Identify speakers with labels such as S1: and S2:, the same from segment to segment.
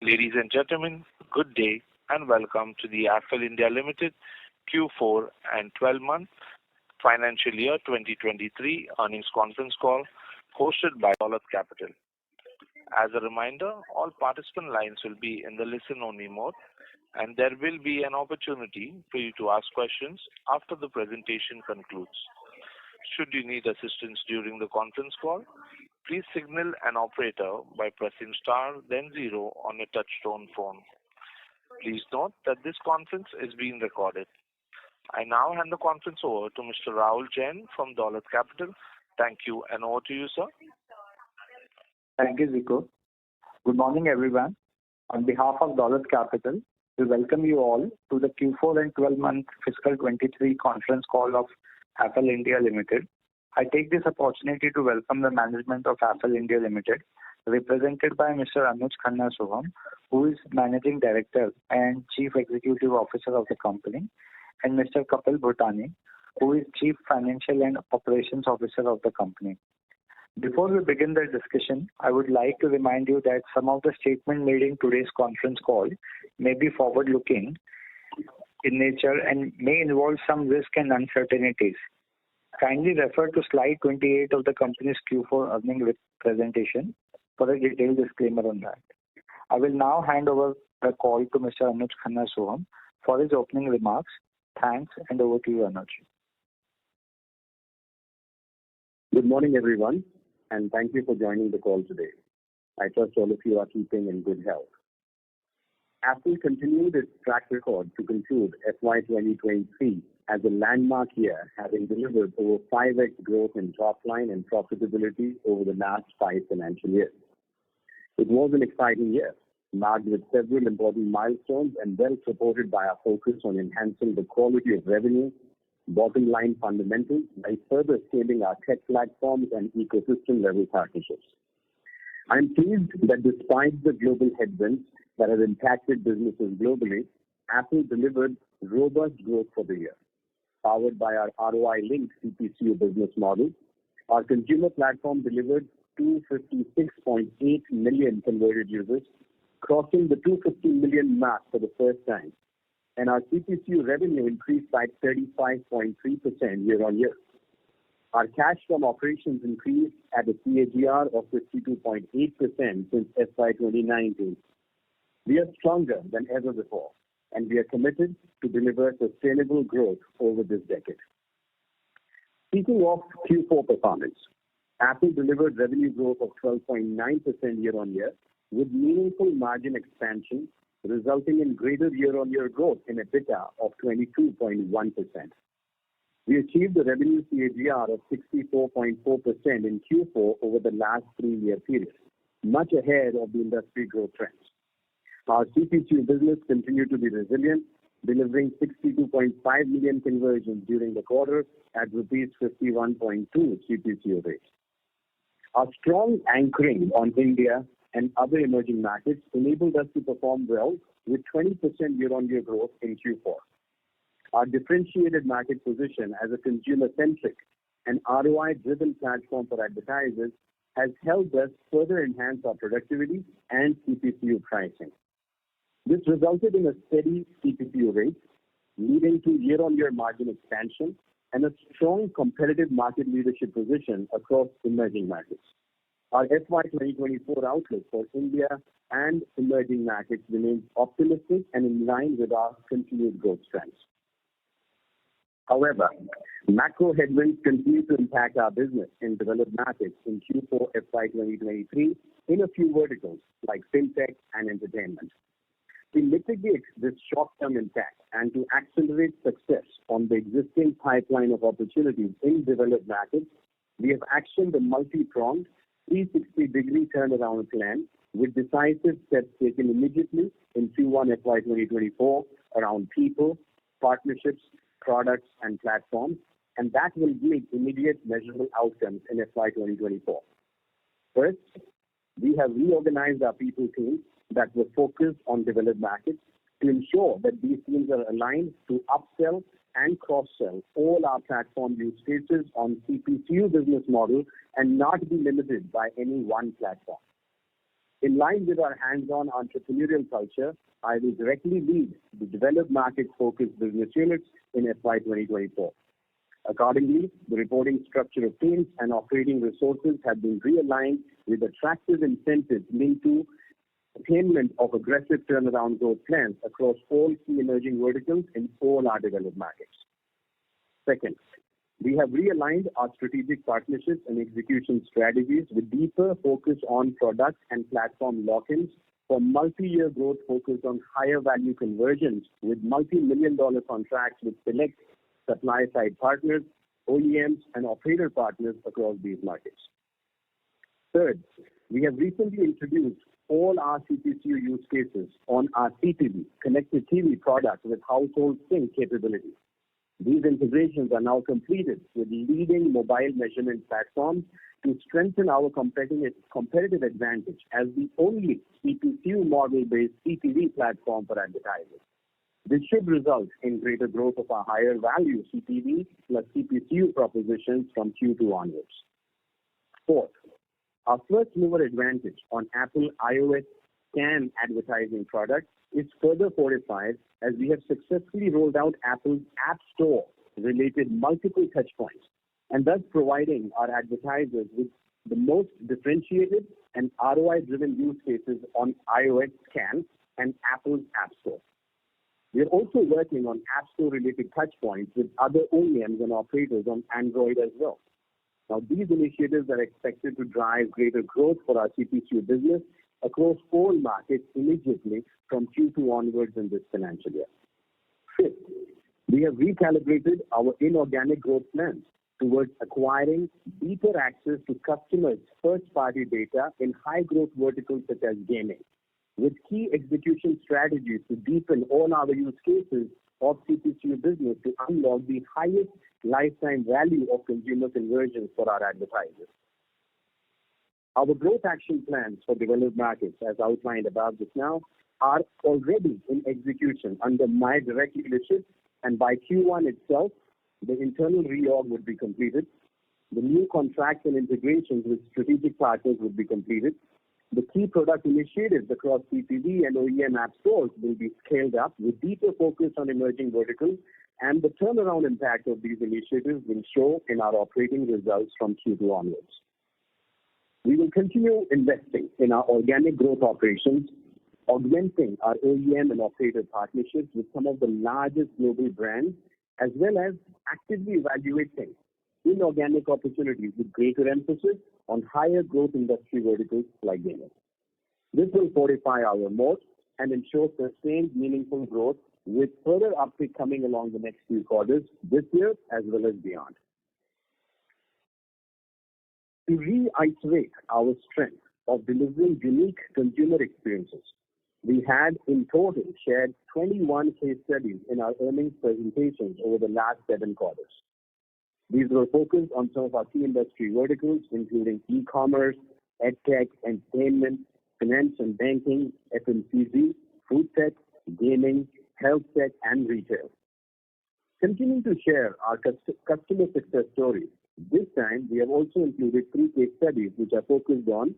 S1: Ladies and gentlemen, good day and welcome to the Affle India Limited Q4 and 12-month financial year 2023 earnings conference call hosted by Dolat Capital. As a reminder, all participant lines will be in the listen-only mode, and there will be an opportunity for you to ask questions after the presentation concludes. Should you need assistance during the conference call, please signal an operator by pressing star then zero on a touch-tone phone. Please note that this conference is being recorded. I now hand the conference over to Mr. Rahul Jain from Dolat Capital. Thank you, and over to you, sir.
S2: Thank you, Zico. Good morning, everyone. On behalf of Dolat Capital, we welcome you all to the Q4 and 12-month fiscal 23 conference call of Affle India Limited. I take this opportunity to welcome the management of Affle India Limited, represented by Mr. Anuj Khanna Soham, who is Managing Director and Chief Executive Officer of the company, and Mr. Kapil Bhutani, who is Chief Financial and Operations Officer of the company. Before we begin the discussion, I would like to remind you that some of the statements made in today's conference call may be forward-looking in nature and may involve some risk and uncertainties. Kindly refer to slide 28 of the company's Q4 earnings presentation for a detailed disclaimer on that. I will now hand over the call to Mr. Anuj Khanna Soham for his opening remarks. Thanks, and over to you, Anuj.
S3: Good morning, everyone, and thank you for joining the call today. I trust all of you are keeping in good health. Affle continued its track record to conclude FY2023 as a landmark year, having delivered over 5x growth in top line and profitability over the last 5 financial years. It was an exciting year, marked with several important milestones and well supported by our focus on enhancing the quality of revenue, bottom line fundamentals by further scaling our tech platforms and ecosystem level partnerships. I am pleased that despite the global headwinds that have impacted businesses globally, Affle delivered robust growth for the year. Powered by our ROI-linked CPCU business model, our consumer platform delivered 256.8 million converted users, crossing the 250 million mark for the first time, and our CPCU revenue increased by 35.3% year-on-year. Our cash from operations increased at a CAGR of 52.8% since FY2019. We are stronger than ever before, and we are committed to deliver sustainable growth over this decade. Speaking of Q4 performance, Affle delivered revenue growth of 12.9% year-on-year with meaningful margin expansion, resulting in greater year-on-year growth in EBITDA of 22.1%. We achieved a revenue CAGR of 64.4% in Q4 over the last 3-year period, much ahead of the industry growth trends. Our CPCU business continued to be resilient, delivering 62.5 million conversions during the quarter at rupees 51.2 CPCU rate. Our strong anchoring on India and other emerging markets enabled us to perform well with 20% year-on-year growth in Q4. Our differentiated market position as a consumer-centric and ROI-driven platform for advertisers has helped us further enhance our productivity and CPCU pricing. This resulted in a steady CPCU rate, leading to year-on-year margin expansion and a strong competitive market leadership position across emerging markets. Our FY2024 outlook for India and emerging markets remains optimistic and in line with our continued growth trends. However, macro headwinds continue to impact our business in developed markets in Q4 FY2023 in a few verticals like fintech and entertainment. To mitigate this short-term impact and to accelerate success on the existing pipeline of opportunities in developed markets, we have actioned a multi-pronged 360-degree turnaround plan with decisive steps taken immediately in Q1 FY2024 around people, partnerships, products, and platforms, and that will yield immediate measurable outcomes in FY2024. First, we have reorganized our people teams that were focused on developed markets to ensure that these teams are aligned to upsell and cross-sell all our platform use cases on CPCU business model and not be limited by any one platform. In line with our hands-on entrepreneurial culture, I will directly lead the developed market-focused business units in FY 2024. Accordingly, the reporting structure of teams and operating resources have been realigned with attractive incentives linked to attainment of aggressive turnaround growth plans across all key emerging verticals in all our developed markets. Second, we have realigned our strategic partnerships and execution strategies with deeper focus on product and platform lock-ins for multi-year growth focused on higher value conversions with multi-million-dollar contracts with select supply-side partners, OEMs, and operator partners across these markets. Third, we have recently introduced all our CPCU use cases on our CTV, connected TV product with household sync capabilities. These integrations are now completed with leading mobile measurement platforms to strengthen our competitive advantage as the only CPCU model-based CTV platform for advertisers. This should result in greater growth of our higher value CTV plus CPCU propositions from Q2 onwards. Fourth, our first mover advantage on Apple iOS SKAN advertising product is further fortified as we have successfully rolled out Apple's App Store related multiple touchpoints and thus providing our advertisers with the most differentiated and ROI-driven use cases on iOS SKAN and Apple's App Store. We are also working on App Store-related touchpoints with other OEMs and operators on Android as well. Now, these initiatives are expected to drive greater growth for our CPCU business across all markets immediately from Q2 onwards in this financial year. Fifth, we have recalibrated our inorganic growth plans towards acquiring deeper access to customers' first-party data in high-growth verticals such as gaming, with key execution strategies to deepen all our use cases of CPCU business to unlock the highest lifetime value of consumer conversions for our advertisers. Our growth action plans for developed markets, as outlined above just now, are already in execution under my direct leadership, and by Q1 itself, the internal reorg would be completed. The new contracts and integrations with strategic partners would be completed. The key product initiatives across CTV and OEM app stores will be scaled up with deeper focus on emerging verticals, and the turnaround impact of these initiatives will show in our operating results from Q2 onwards. We will continue investing in our organic growth operations, augmenting our OEM and operator partnerships with some of the largest global brands, as well as actively evaluating inorganic opportunities with greater emphasis on higher growth industry verticals like gaming. This will fortify our moat and ensure sustained meaningful growth with further uptick coming along the next few quarters this year as well as beyond. To reiterate our strength of delivering unique consumer experiences, we had in total shared 21 case studies in our earnings presentations over the last 7 quarters. These were focused on some of our key industry verticals, including e-commerce, edtech, entertainment, finance and banking, FMCG, food tech, gaming, health tech, and retail. Continuing to share our customer success stories, this time we have also included 3 case studies which are focused on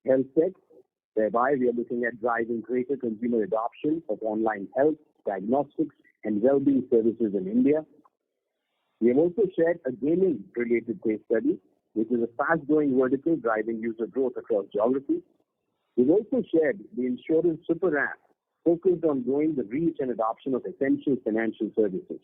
S3: health tech, whereby we are looking at driving greater consumer adoption of online health, diagnostics, and well-being services in India. We have also shared a gaming-related case study, which is a fast-growing vertical driving user growth across geographies. We've also shared the insurance super app focused on growing the reach and adoption of essential financial services.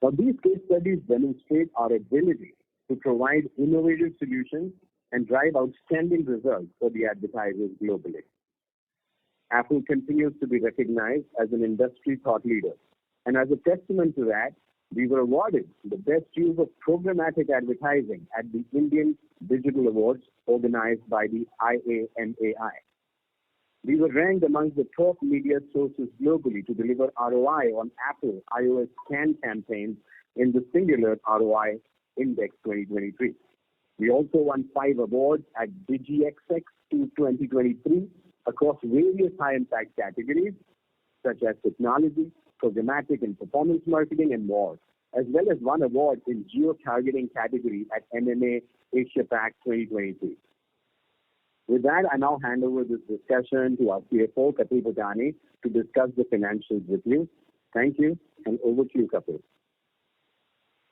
S3: Now, these case studies demonstrate our ability to provide innovative solutions and drive outstanding results for the advertisers globally. Affle continues to be recognized as an industry thought leader, and as a testament to that, we were awarded the best use of programmatic advertising at the Indian Digital Awards organized by the IAMAI. We were ranked amongst the top media sources globally to deliver ROI on Apple iOS SKAN campaigns in the Singular ROI Index 2023. We also won 5 awards at DigiXX 2023 across various high-impact categories such as technology, programmatic and performance marketing, and more, as well as 1 award in geo-targeting category at MMA Asia Pac 2023. With that, I now hand over this discussion to our CFO, Kapil Bhutani, to discuss the financials with you. Thank you, and over to you, Kapil.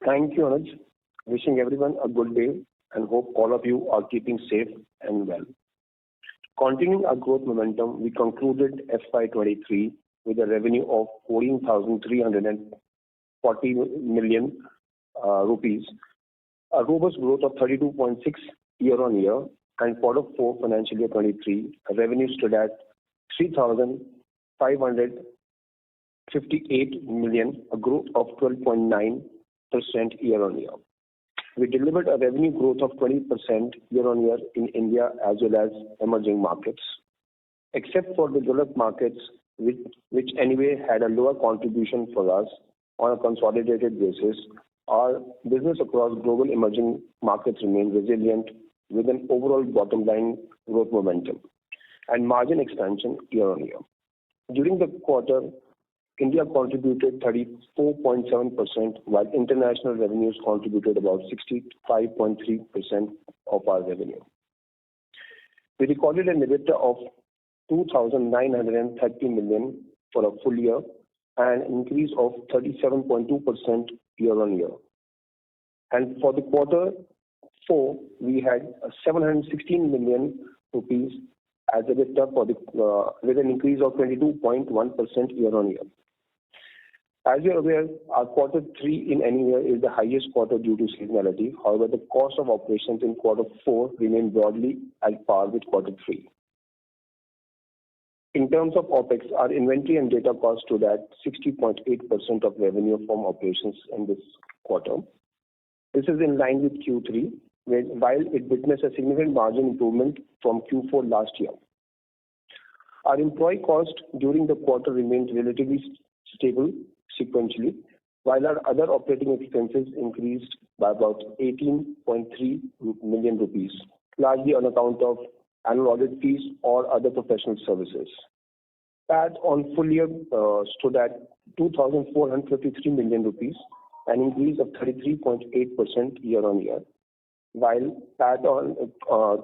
S4: Thank you, Anuj. Wishing everyone a good day and hope all of you are keeping safe and well. Continuing our growth momentum, we concluded FY23 with a revenue of 14,340 million rupees, a robust growth of 32.6 year-on-year, and quarter 4 financial year 23, revenue stood at 3,558 million, a growth of 12.9% year-on-year. We delivered a revenue growth of 20% year-on-year in India as well as emerging markets. Except for the developed markets, which anyway had a lower contribution for us on a consolidated basis, our business across global emerging markets remained resilient with an overall bottom line growth momentum and margin expansion year-on-year. During the quarter, India contributed 34.7%, while international revenues contributed about 65.3% of our revenue. We recorded an EBITDA of 2,930 million for a full year, and an increase of 37.2% year-on-year. And for the quarter 4, we had 716 million rupees as EBITDA for the with an increase of 22.1% year-on-year. As you're aware, our quarter 3 in any year is the highest quarter due to seasonality. However, the cost of operations in quarter 4 remained broadly at par with quarter 3. In terms of OPEX, our inventory and data cost stood at 60.8% of revenue from operations in this quarter. This is in line with Q3, while it witnessed a significant margin improvement from Q4 last year. Our employee cost during the quarter remained relatively stable sequentially, while our other operating expenses increased by about 18.3 million rupees, largely on account of annual audit fees or other professional services. PAT on full year stood at 2,453 million rupees, an increase of 33.8% year-on-year, while PAT on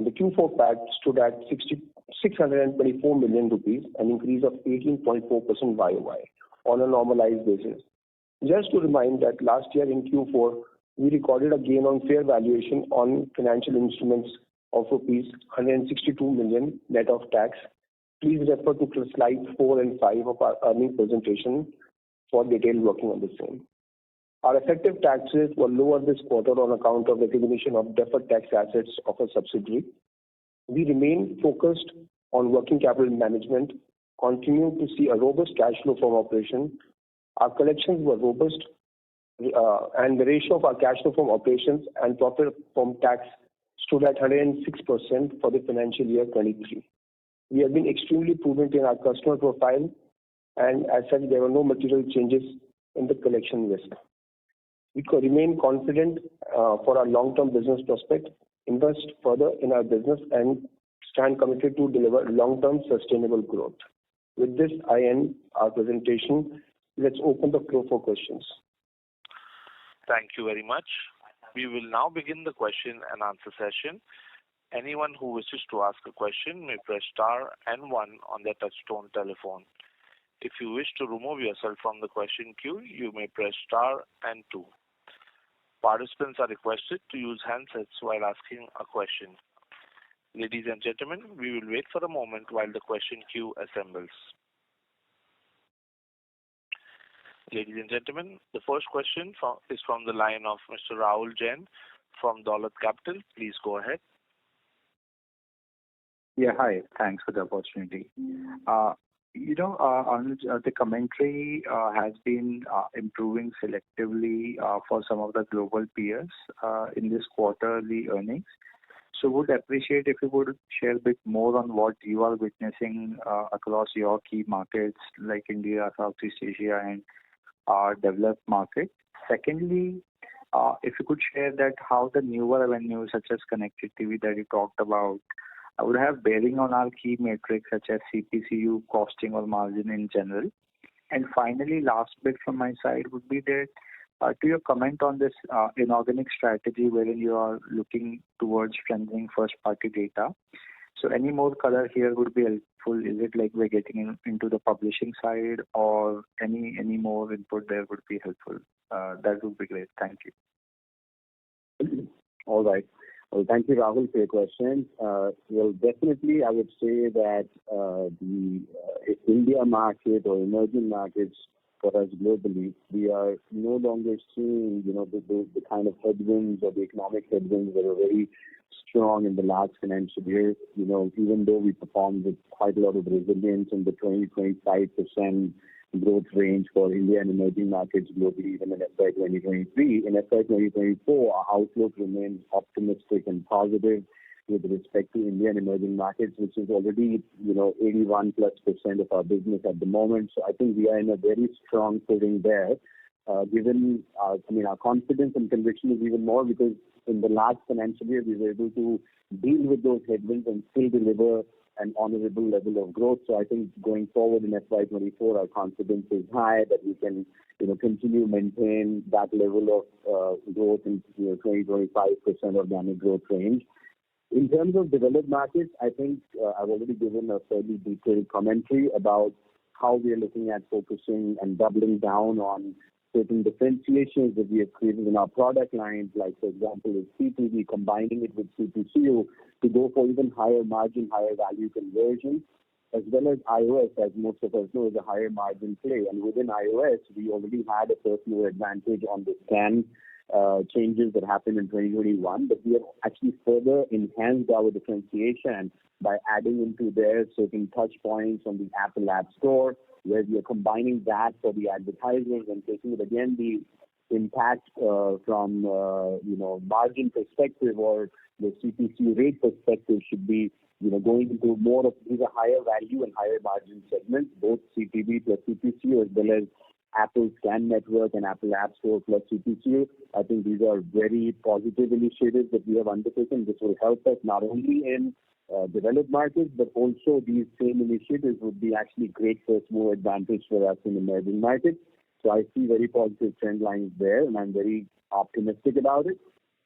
S4: the Q4 PAT stood at 624 million rupees, an increase of 18.4% YOY on a normalized basis. Just to remind that last year in Q4, we recorded a gain on fair valuation on financial instruments of rupees 162 million net of tax. Please refer to slides 4 and 5 of our earnings presentation for detailed working on the same. Our effective tax rates were lower this quarter on account of recognition of deferred tax assets of a subsidiary. We remain focused on working capital management, continue to see a robust cash flow from operation. Our collections were robust, and the ratio of our cash flow from operations and profit from tax stood at 106% for the financial year 23. We have been extremely prudent in our customer profile, and as such, there were no material changes in the collection risk. We could remain confident for our long-term business prospect, invest further in our business, and stand committed to deliver long-term sustainable growth. With this, I end our presentation. Let's open the floor for questions.
S1: Thank you very much. We will now begin the question and answer session. Anyone who wishes to ask a question may press star and 1 on their touchtone telephone. If you wish to remove yourself from the question queue, you may press star and 2. Participants are requested to use handsets while asking a question. Ladies and gentlemen, we will wait for a moment while the question queue assembles. Ladies and gentlemen, the first question is from the line of Mr. Rahul Jain from Dolat Capital. Please go ahead.
S2: Yeah, hi. Thanks for the opportunity. Anuj, the commentary has been improving selectively for some of the global peers in this quarterly earnings. So would appreciate if you would share a bit more on what you are witnessing across your key markets like India, Southeast Asia, and developed market. Secondly, if you could share that how the newer avenues such as connected TV that you talked about would have bearing on our key metrics such as CPCU, costing or margin in general. And finally, last bit from my side would be that to your comment on this inorganic strategy wherein you are looking towards strengthening first-party data. So any more color here would be helpful. Is it like we're getting into the publishing side, or any more input there would be helpful? That would be great. Thank you.
S3: All right. Well, thank you, Rahul, for your question. Well, definitely, I would say that the India market or emerging markets for us globally, we are no longer seeing, the kind of headwinds or the economic headwinds that are very strong in the last financial year. Even though we performed with quite a lot of resilience in the 20-25% growth range for India and emerging markets globally, even in FY 2023. In FY 2024, our outlook remains optimistic and positive with respect to India and emerging markets, which is already, 81+% of our business at the moment. So I think we are in a very strong footing there. Given, our confidence and conviction is even more because in the last financial year, we were able to deal with those headwinds and still deliver an honorable level of growth. So I think going forward in FY24, our confidence is high that we can, continue maintain that level of growth in 20-25% organic growth range. In terms of developed markets, I think I've already given a fairly detailed commentary about how we are looking at focusing and doubling down on certain differentiations that we have created in our product lines, like, for example, with CTV, combining it with CPCU to go for even higher margin, higher value conversion, as well as iOS, as most of us know, is a higher margin play. And within iOS, we already had a first mover advantage on the scan changes that happened in 2021, but we have actually further enhanced our differentiation by adding into there certain touch points on the Apple App Store, where we are combining that for the advertisers and taking it again the impact from margin perspective or the CPC rate perspective should be going into more of these are higher value and higher margin segments, both CTV plus CPC as well as Apple Scan Network and Apple App Store plus CPC. I think these are very positive initiatives that we have undertaken. This will help us not only in developed markets, but also these same initiatives would be actually great first mover advantage for us in emerging markets. So I see very positive trend lines there, and I'm very optimistic about it.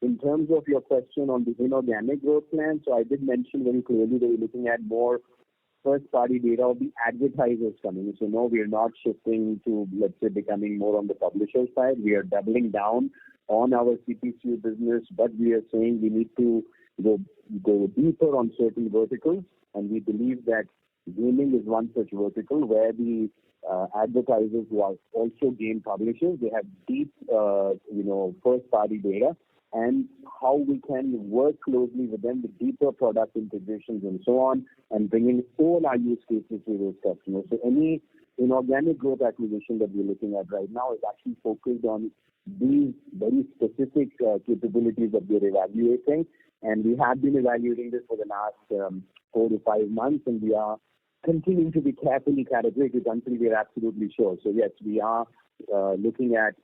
S3: In terms of your question on the inorganic growth plan, so I did mention very clearly that we're looking at more first-party data of the advertisers coming. So no, we are not shifting to, let's say, becoming more on the publisher side. We are doubling down on our CPCU business, but we are saying we need to go deeper on certain verticals, and we believe that gaming is one such vertical where the advertisers who are also game publishers, they have deep, first-party data, and how we can work closely with them with deeper product integrations and so on, and bringing all our use cases to those customers. So any inorganic growth acquisition that we're looking at right now is actually focused on these very specific capabilities that we're evaluating. And we have been evaluating this for the last 4 to 5 months, and we are continuing to be carefully calibrated until we are absolutely sure. So yes, we are looking at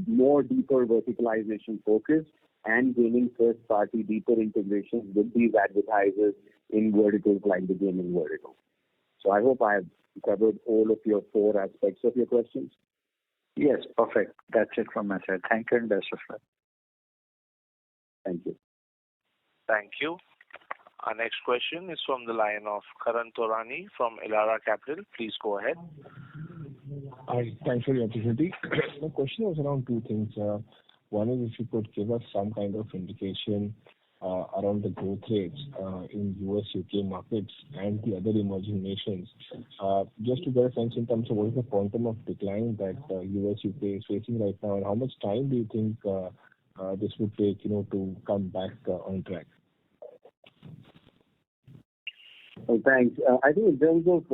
S3: more deeper verticalization focus and gaining first-party deeper integrations with these advertisers in verticals like the gaming vertical. So I hope I have covered all of your 4 aspects of your questions.
S2: Yes, perfect. That's it from my side. Thank you and best of luck.
S3: Thank you.
S1: Thank you. Our next question is from the line of Karan Torani from Elara Capital. Please go ahead.
S5: Hi, thanks for the opportunity. My question was around 2 things. One is if you could give us some kind of indication around the growth rates in US, UK markets and the other emerging nations, just to get a sense in terms of what is the quantum of decline that US, UK is facing right now, and how much time do you think this would take, to come back on track?
S3: Well, thanks. I think in terms of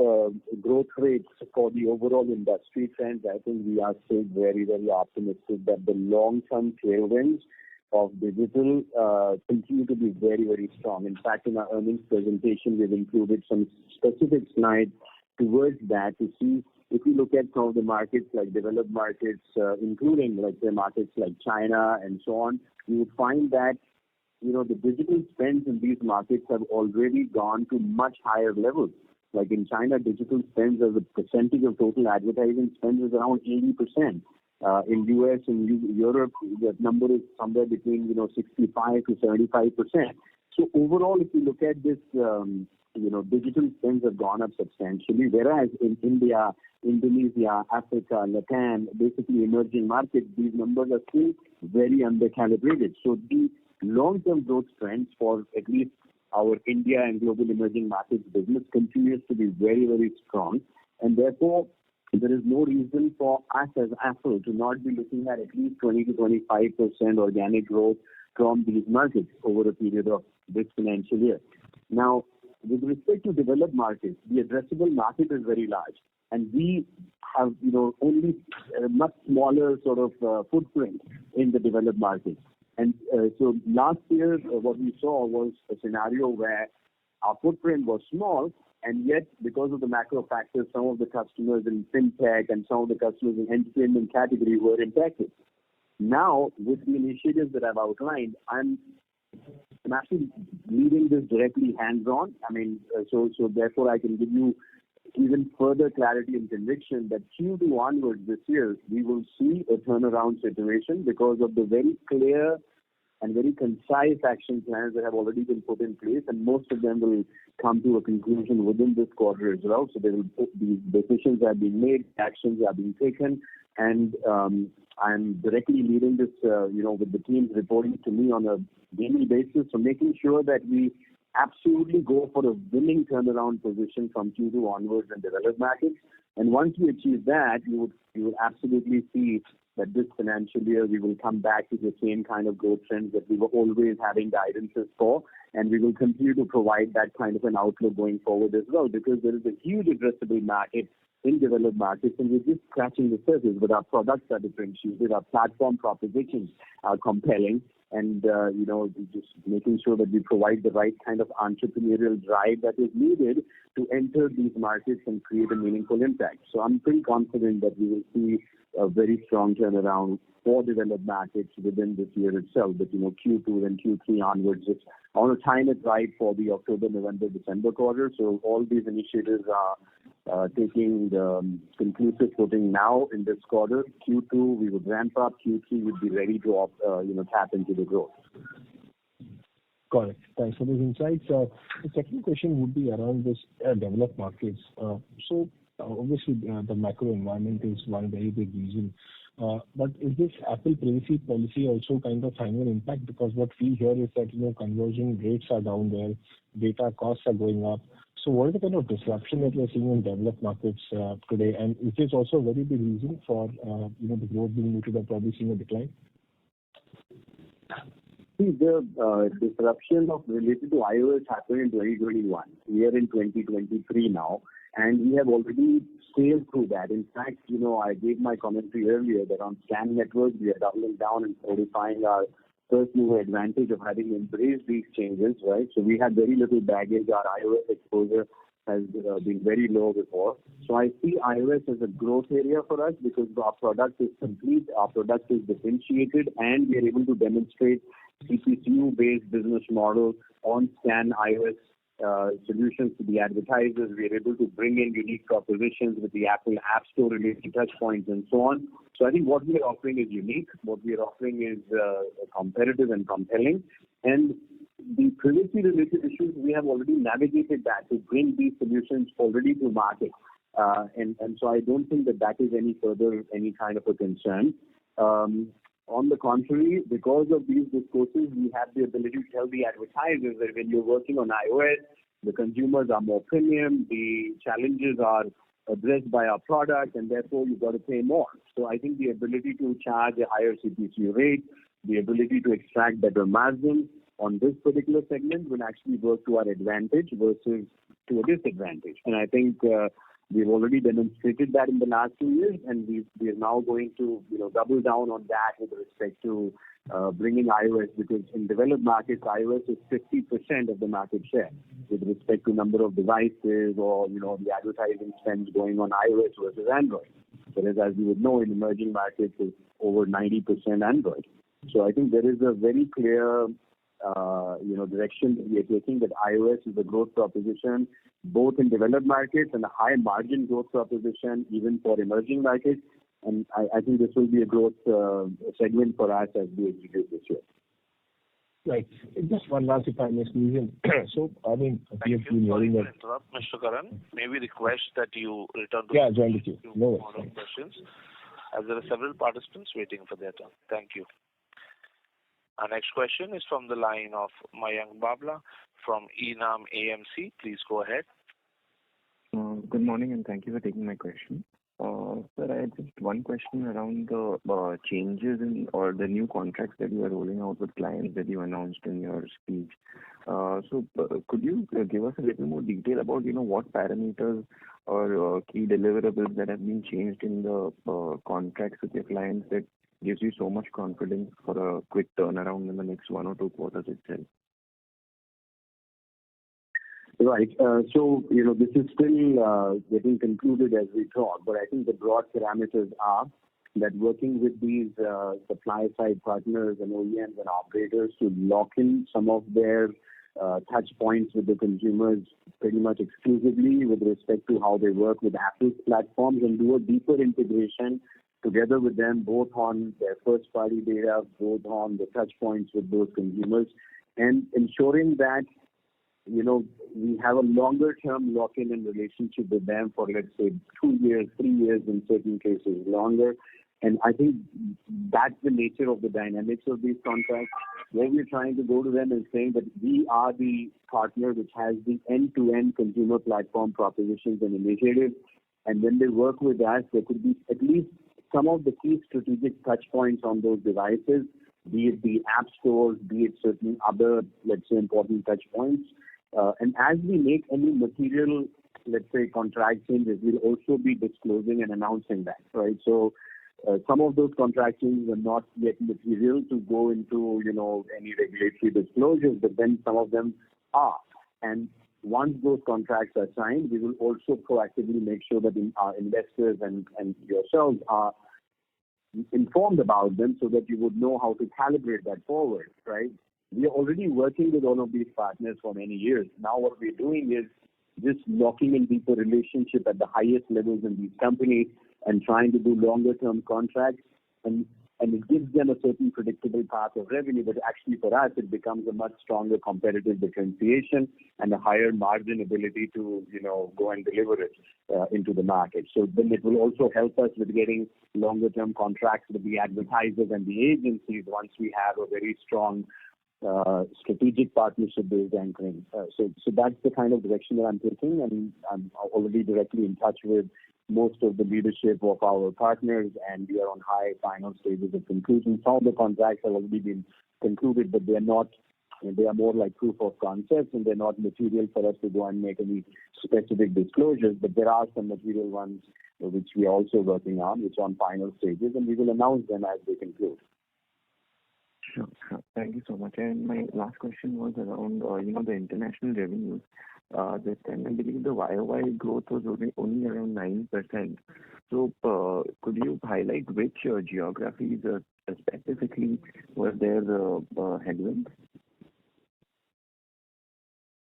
S3: growth rates for the overall industry trends, I think we are still very, very optimistic that the long-term tailwinds of digital continue to be very, very strong. In fact, in our earnings presentation, we've included some specific slides towards that to see if you look at some of the markets like developed markets, including like the markets like China and so on, you would find that the digital spends in these markets have already gone to much higher levels. Like in China, digital spends as a percentage of total advertising spends is around 80%. In US and Europe, that number is somewhere between 65 to 75%. So overall, if you look at this digital spends have gone up substantially, whereas in India, Indonesia, Africa, Latin, basically emerging markets, these numbers are still very undercalibrated. So the long-term growth trends for at least our India and global emerging markets business continues to be very, very strong. And therefore, there is no reason for us as Affle to not be looking at least 20 to 25% organic growth from these markets over a period of this financial year. Now, with respect to developed markets, the addressable market is very large, and we have, only a much smaller sort of footprint in the developed markets. And so last year, what we saw was a scenario where our footprint was small, and yet because of the macro factors, some of the customers in fintech and some of the customers in entertainment category were impacted. Now, with the initiatives that I've outlined, I'm actually leading this directly hands-on. So therefore I can give you even further clarity and conviction that Q2 onwards this year, we will see a turnaround situation because of the very clear and very concise action plans that have already been put in place, and most of them will come to a conclusion within this quarter as well. So these decisions are being made, actions are being taken, and I'm directly leading this, with the teams reporting to me on a daily basis, so making sure that we absolutely go for a winning turnaround position from Q2 onwards in developed markets. And once we achieve that, you would absolutely see that this financial year we will come back to the same kind of growth trends that we were always having guidances for, and we will continue to provide that kind of an outlook going forward as well, because there is a huge addressable market in developed markets, and we're just scratching the surface. But our products are differentiated, our platform propositions are compelling, and just making sure that we provide the right kind of entrepreneurial drive that is needed to enter these markets and create a meaningful impact. So I'm pretty confident that we will see a very strong turnaround for developed markets within this year itself. But Q2 and Q3 onwards, I want to time it right for the October, November, December quarter. So all these initiatives are taking the conclusive footing now in this quarter. Q2 we would ramp up. Q3 would be ready to tap into the growth.
S5: Got it. Thanks for those insights. The second question would be around this developed markets. So obviously the macro environment is one very big reason. But is this Apple privacy policy also kind of having an impact? Because what we hear is that conversion rates are down there, data costs are going up. So what is the kind of disruption that we're seeing in developed markets today? And is this also a very big reason for the growth being muted or probably seeing a decline?
S3: See, the disruption related to iOS happened in 2021. We are in 2023 now, and we have already sailed through that. In fact, I gave my commentary earlier that on SCAN networks, we are doubling down and solidifying our first mover advantage of having embraced these changes, right? So we had very little baggage. Our iOS exposure has been very low before. So I see iOS as a growth area for us because our product is complete, our product is differentiated, and we are able to demonstrate CPCU-based business model on SCAN iOS solutions to the advertisers. We are able to bring in unique propositions with the Apple App Store related touch points and so on. So I think what we are offering is unique. What we are offering is competitive and compelling. And the privacy related issues, we have already navigated that to bring these solutions already to market. And so I don't think that is any kind of a concern. On the contrary, because of these discourses, we have the ability to tell the advertisers that when you're working on iOS, the consumers are more premium, the challenges are addressed by our product, and therefore you've got to pay more. So I think the ability to charge a higher CPCU rate, the ability to extract better margins on this particular segment will actually work to our advantage versus to a disadvantage. And I think we've already demonstrated that in the last 2 years, and we are now going to double down on that with respect to bringing iOS, because in developed markets, iOS is 50% of the market share with respect to number of devices or the advertising spends going on iOS versus Android. Whereas, as you would know, in emerging markets, it's over 90% Android. So I think there is a very clear direction that we are taking, that iOS is a growth proposition both in developed markets and a high margin growth proposition even for emerging markets. And I think this will be a growth segment for us as we execute this year.
S5: Right. Just one last, if I may squeeze in. So, I mean, we have been
S1: Sorry
S5: hearing
S1: to
S5: that.
S1: interrupt, Mr. Karan. May we request that you return to
S5: Yeah, join the queue. No
S1: more
S5: worries.
S1: questions, as there are several participants waiting for their turn. Thank you. Our next question is from the line of Mayank Babla from Enam AMC. Please go ahead.
S6: Good morning, and thank you for taking my question. Sir, I had just one question around the changes in or the new contracts that you are rolling out with clients that you announced in your speech. Could you give us a little more detail about, what parameters or key deliverables that have been changed in the contracts with your clients that gives you so much confidence for a quick turnaround in the next 1 or 2 quarters itself?
S3: Right. This is still getting concluded as we talk, but I think the broad parameters are that working with these supply side partners and OEMs and operators to lock in some of their touch points with the consumers pretty much exclusively with respect to how they work with Affle's platforms, and do a deeper integration together with them, both on their first party data, both on the touch points with those consumers, and ensuring that we have a longer term lock-in and relationship with them for, let's say, 2 years, 3 years, in certain cases longer. And I think that's the nature of the dynamics of these contracts. Where we're trying to go to them is saying that we are the partner which has the end-to-end consumer platform propositions and initiatives. And when they work with us, there could be at least some of the key strategic touch points on those devices, be it the app stores, be it certain other, let's say, important touch points. And as we make any material, let's say, contract changes, we'll also be disclosing and announcing that, right? So some of those contract changes are not yet material to go into, any regulatory disclosures, but then some of them are. And once those contracts are signed, we will also proactively make sure that our investors and yourselves are informed about them so that you would know how to calibrate that forward, right? We are already working with all of these partners for many years. Now what we're doing is just locking in deeper relationship at the highest levels in these companies and trying to do longer term contracts, and it gives them a certain predictable path of revenue, but actually for us it becomes a much stronger competitive differentiation and a higher margin ability to go and deliver it into the market. So then it will also help us with getting longer term contracts with the advertisers and the agencies once we have a very strong strategic partnership based anchoring. So that's the kind of direction that I'm taking, and I'm already directly in touch with most of the leadership of our partners, and we are on high final stages of conclusion. Some of the contracts have already been concluded, but they are more like proof of concepts, and they're not material for us to go and make any specific disclosures. But there are some material ones which we are also working on, which are on final stages, and we will announce them as they conclude.
S6: Sure. Thank you so much. And my last question was around, the international revenues. This time I believe the YOY growth was only around 9%. So could you highlight which geographies specifically were there headwinds?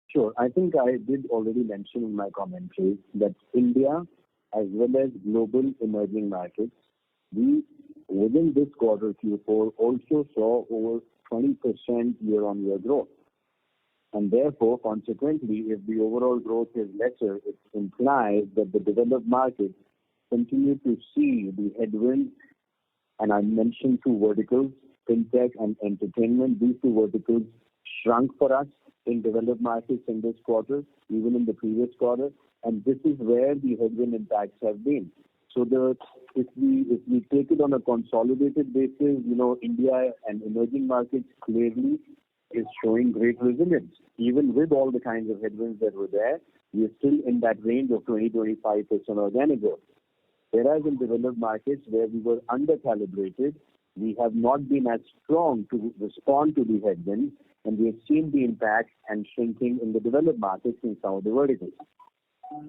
S3: Sure. I think I did already mention in my commentary that India as well as global emerging markets, we within this quarter Q4 also saw over 20% year-on-year growth. And therefore, consequently, if the overall growth is lesser, it implies that the developed markets continue to see the headwinds. And I mentioned 2 verticals, fintech and entertainment. These 2 verticals shrunk for us in developed markets in this quarter, even in the previous quarter. And this is where the headwind impacts have been. So if we take it on a consolidated basis, India and emerging markets clearly is showing great resilience. Even with all the kinds of headwinds that were there, we are still in that range of 20-25% organic growth. Whereas in developed markets where we were under-calibrated, we have not been as strong to respond to the headwinds, and we have seen the impact and shrinking in the developed markets in some of the verticals.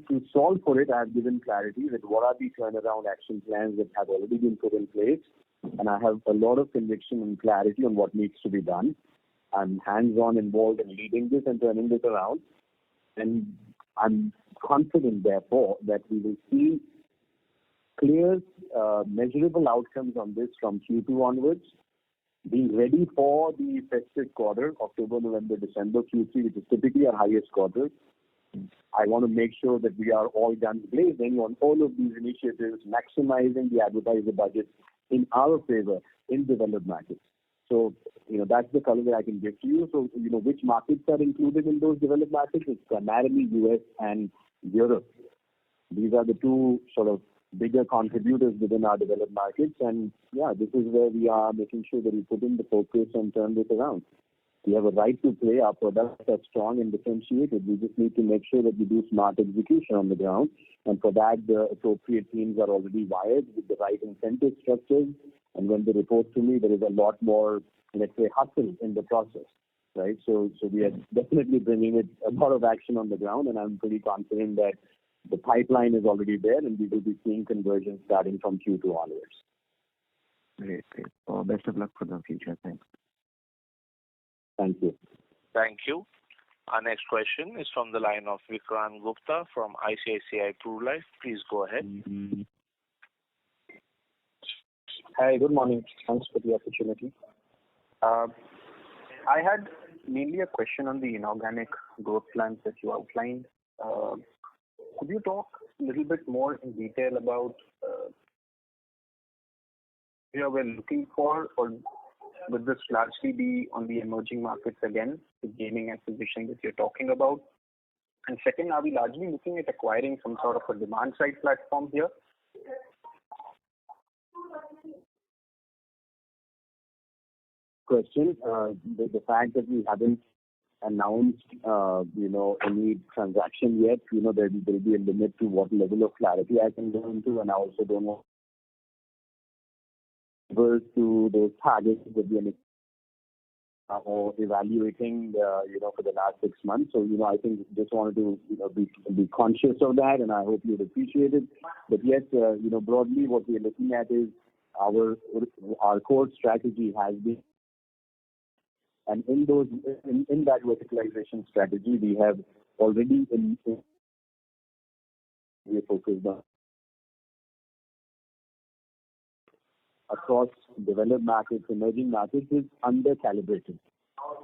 S3: To solve for it, I have given clarity that what are the turnaround action plans that have already been put in place, and I have a lot of conviction and clarity on what needs to be done. I'm hands-on involved in leading this and turning this around, and I'm confident, therefore, that we will see clear, measurable outcomes on this from Q2 onwards. being ready for the festive quarter, October, November, December, Q3, which is typically our highest quarter. I want to make sure that we are all guns blazing on all of these initiatives, maximizing the advertiser budget in our favor in developed markets. So, that's the color that I can give to you. So, which markets are included in those developed markets? It's primarily US and Europe. These are the two sort of bigger contributors within our developed markets. And this is where we are making sure that we put in the focus and turn this around. We have a right to play. Our products are strong and differentiated. We just need to make sure that we do smart execution on the ground. And for that, the appropriate teams are already wired with the right incentive structures. And when they report to me, there is a lot more, let's say, hustle in the process, right? So we are definitely bringing it a lot of action on the ground. And I'm pretty confident that the pipeline is already there and we will be seeing conversions starting from Q2 onwards.
S6: Great. Best of luck for the future. Thanks.
S3: Thank you.
S1: Thank you. Our next question is from the line of Vikrant Gupta from ICICI Pru Life. Please go ahead.
S7: Hi, good morning. Thanks for the opportunity. I had mainly a question on the inorganic growth plans that you outlined. Could you talk a little bit more in detail about what we're looking for, or would this largely be on the emerging markets again, the gaming acquisition that you're talking about? And second, are we largely looking at acquiring some sort of a demand-side platform here?
S3: Question. The fact that we haven't announced, any transaction yet, there will be a limit to what level of clarity I can go into, and I also don't want to those targets that we are evaluating, for the last 6 months. So, I think just wanted to, be conscious of that, and I hope you'd appreciate it. But yes, broadly, what we're looking at is our core strategy has been, and in that verticalization strategy, we have already we are focused on across developed markets, emerging markets is under-calibrated.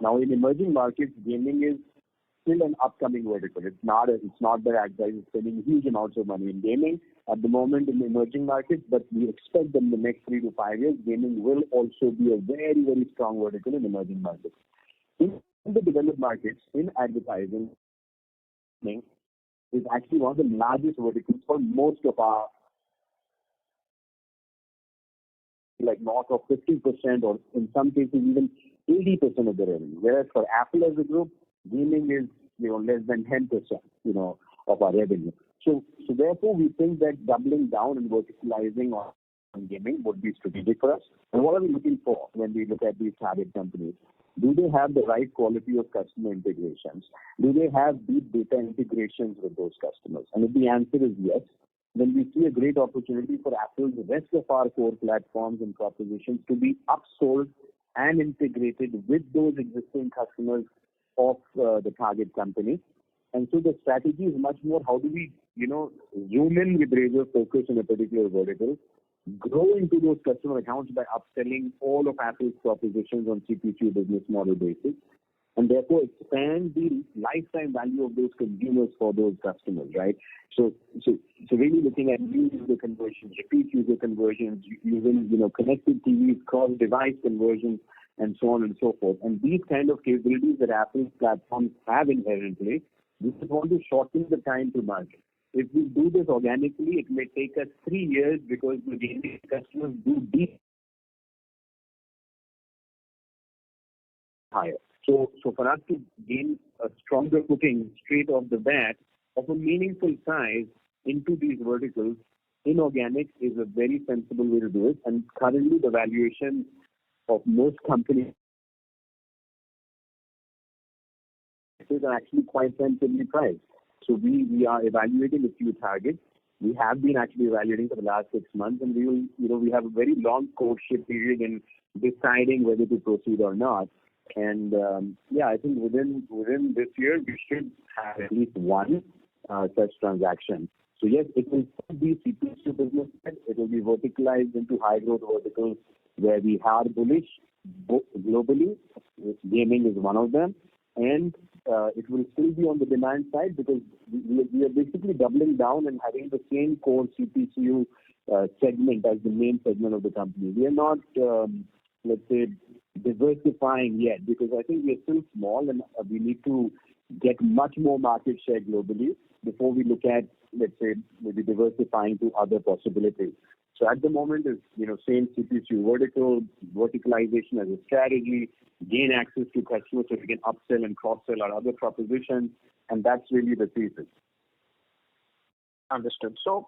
S3: Now, in emerging markets, gaming is still an upcoming vertical. It's not that advertisers are spending huge amounts of money in gaming at the moment in the emerging markets, but we expect that in the next 3 to 5 years, gaming will also be a very, very strong vertical in emerging markets. In the developed markets, in advertising, is actually one of the largest verticals for most of our, like north of 50%, or in some cases even 80% of the revenue. Whereas for Affle as a group, gaming is less than 10%, of our revenue. So therefore, we think that doubling down and verticalizing on gaming would be strategic for us. And what are we looking for when we look at these target companies? Do they have the right quality of customer integrations? Do they have deep data integrations with those customers? And if the answer is yes, then we see a great opportunity for Affle, the rest of our core platforms and propositions to be upsold and integrated with those existing customers of the target company. And so the strategy is much more how do we, zoom in with razor focus in a particular vertical, grow into those customer accounts by upselling all of Affle's propositions on CPQ business model basis, and therefore expand the lifetime value of those consumers for those customers, right? So really looking at new user conversions, repeat user conversions, using, connected TVs, cross-device conversions, and so on and so forth. And these kind of capabilities that Affle's platforms have inherently, we just want to shorten the time to market. If we do this organically, it may take us 3 years because the gaming customers do deep higher. So for us to gain a stronger footing straight off the bat of a meaningful size into these verticals, inorganic is a very sensible way to do it. And currently, the valuation of most companies is actually quite sensibly priced. So we are evaluating a few targets. We have been actually evaluating for the last 6 months, and we will, we have a very long courtship period in deciding whether to proceed or not. And I think within this year we should have at least one such transaction. So yes, it will be CPQ business. It will be verticalized into high growth verticals where we are bullish, globally. Gaming is one of them, and it will still be on the demand side because we are basically doubling down and having the same core CPCU segment as the main segment of the company. We are not, let's say, diversifying yet because I think we are still small and we need to get much more market share globally before we look at, let's say, maybe diversifying to other possibilities. So at the moment is, same CPCU verticalization as a strategy, gain access to customers so we can upsell and cross-sell our other propositions, and that's really the thesis.
S7: Understood. So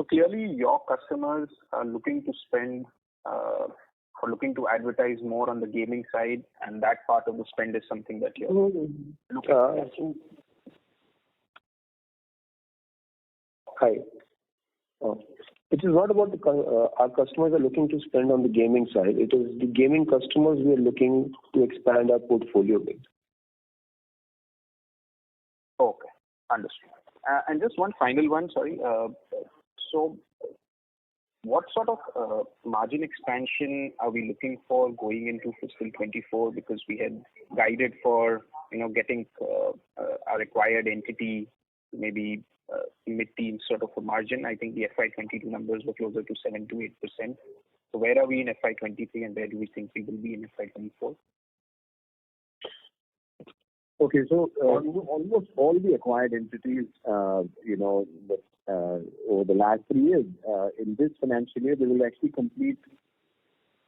S7: clearly your customers are looking to spend or looking to advertise more on the gaming side, and that part of the spend is something that you're looking at.
S4: Hi. It is not about our customers are looking to spend on the gaming side. It is the gaming customers we are looking to expand our portfolio with.
S7: Okay, understood. And just one final one, sorry. So what sort of margin expansion are we looking for going into fiscal 24? Because we had guided for, getting our acquired entity maybe mid-teen sort of a margin. I think the FY22 numbers were closer to 7 to 8%. So where are we in FY23 and where do we think we will be in FY24?
S3: Okay, so almost all the acquired entities, over the last 3 years, in this financial year, they will actually complete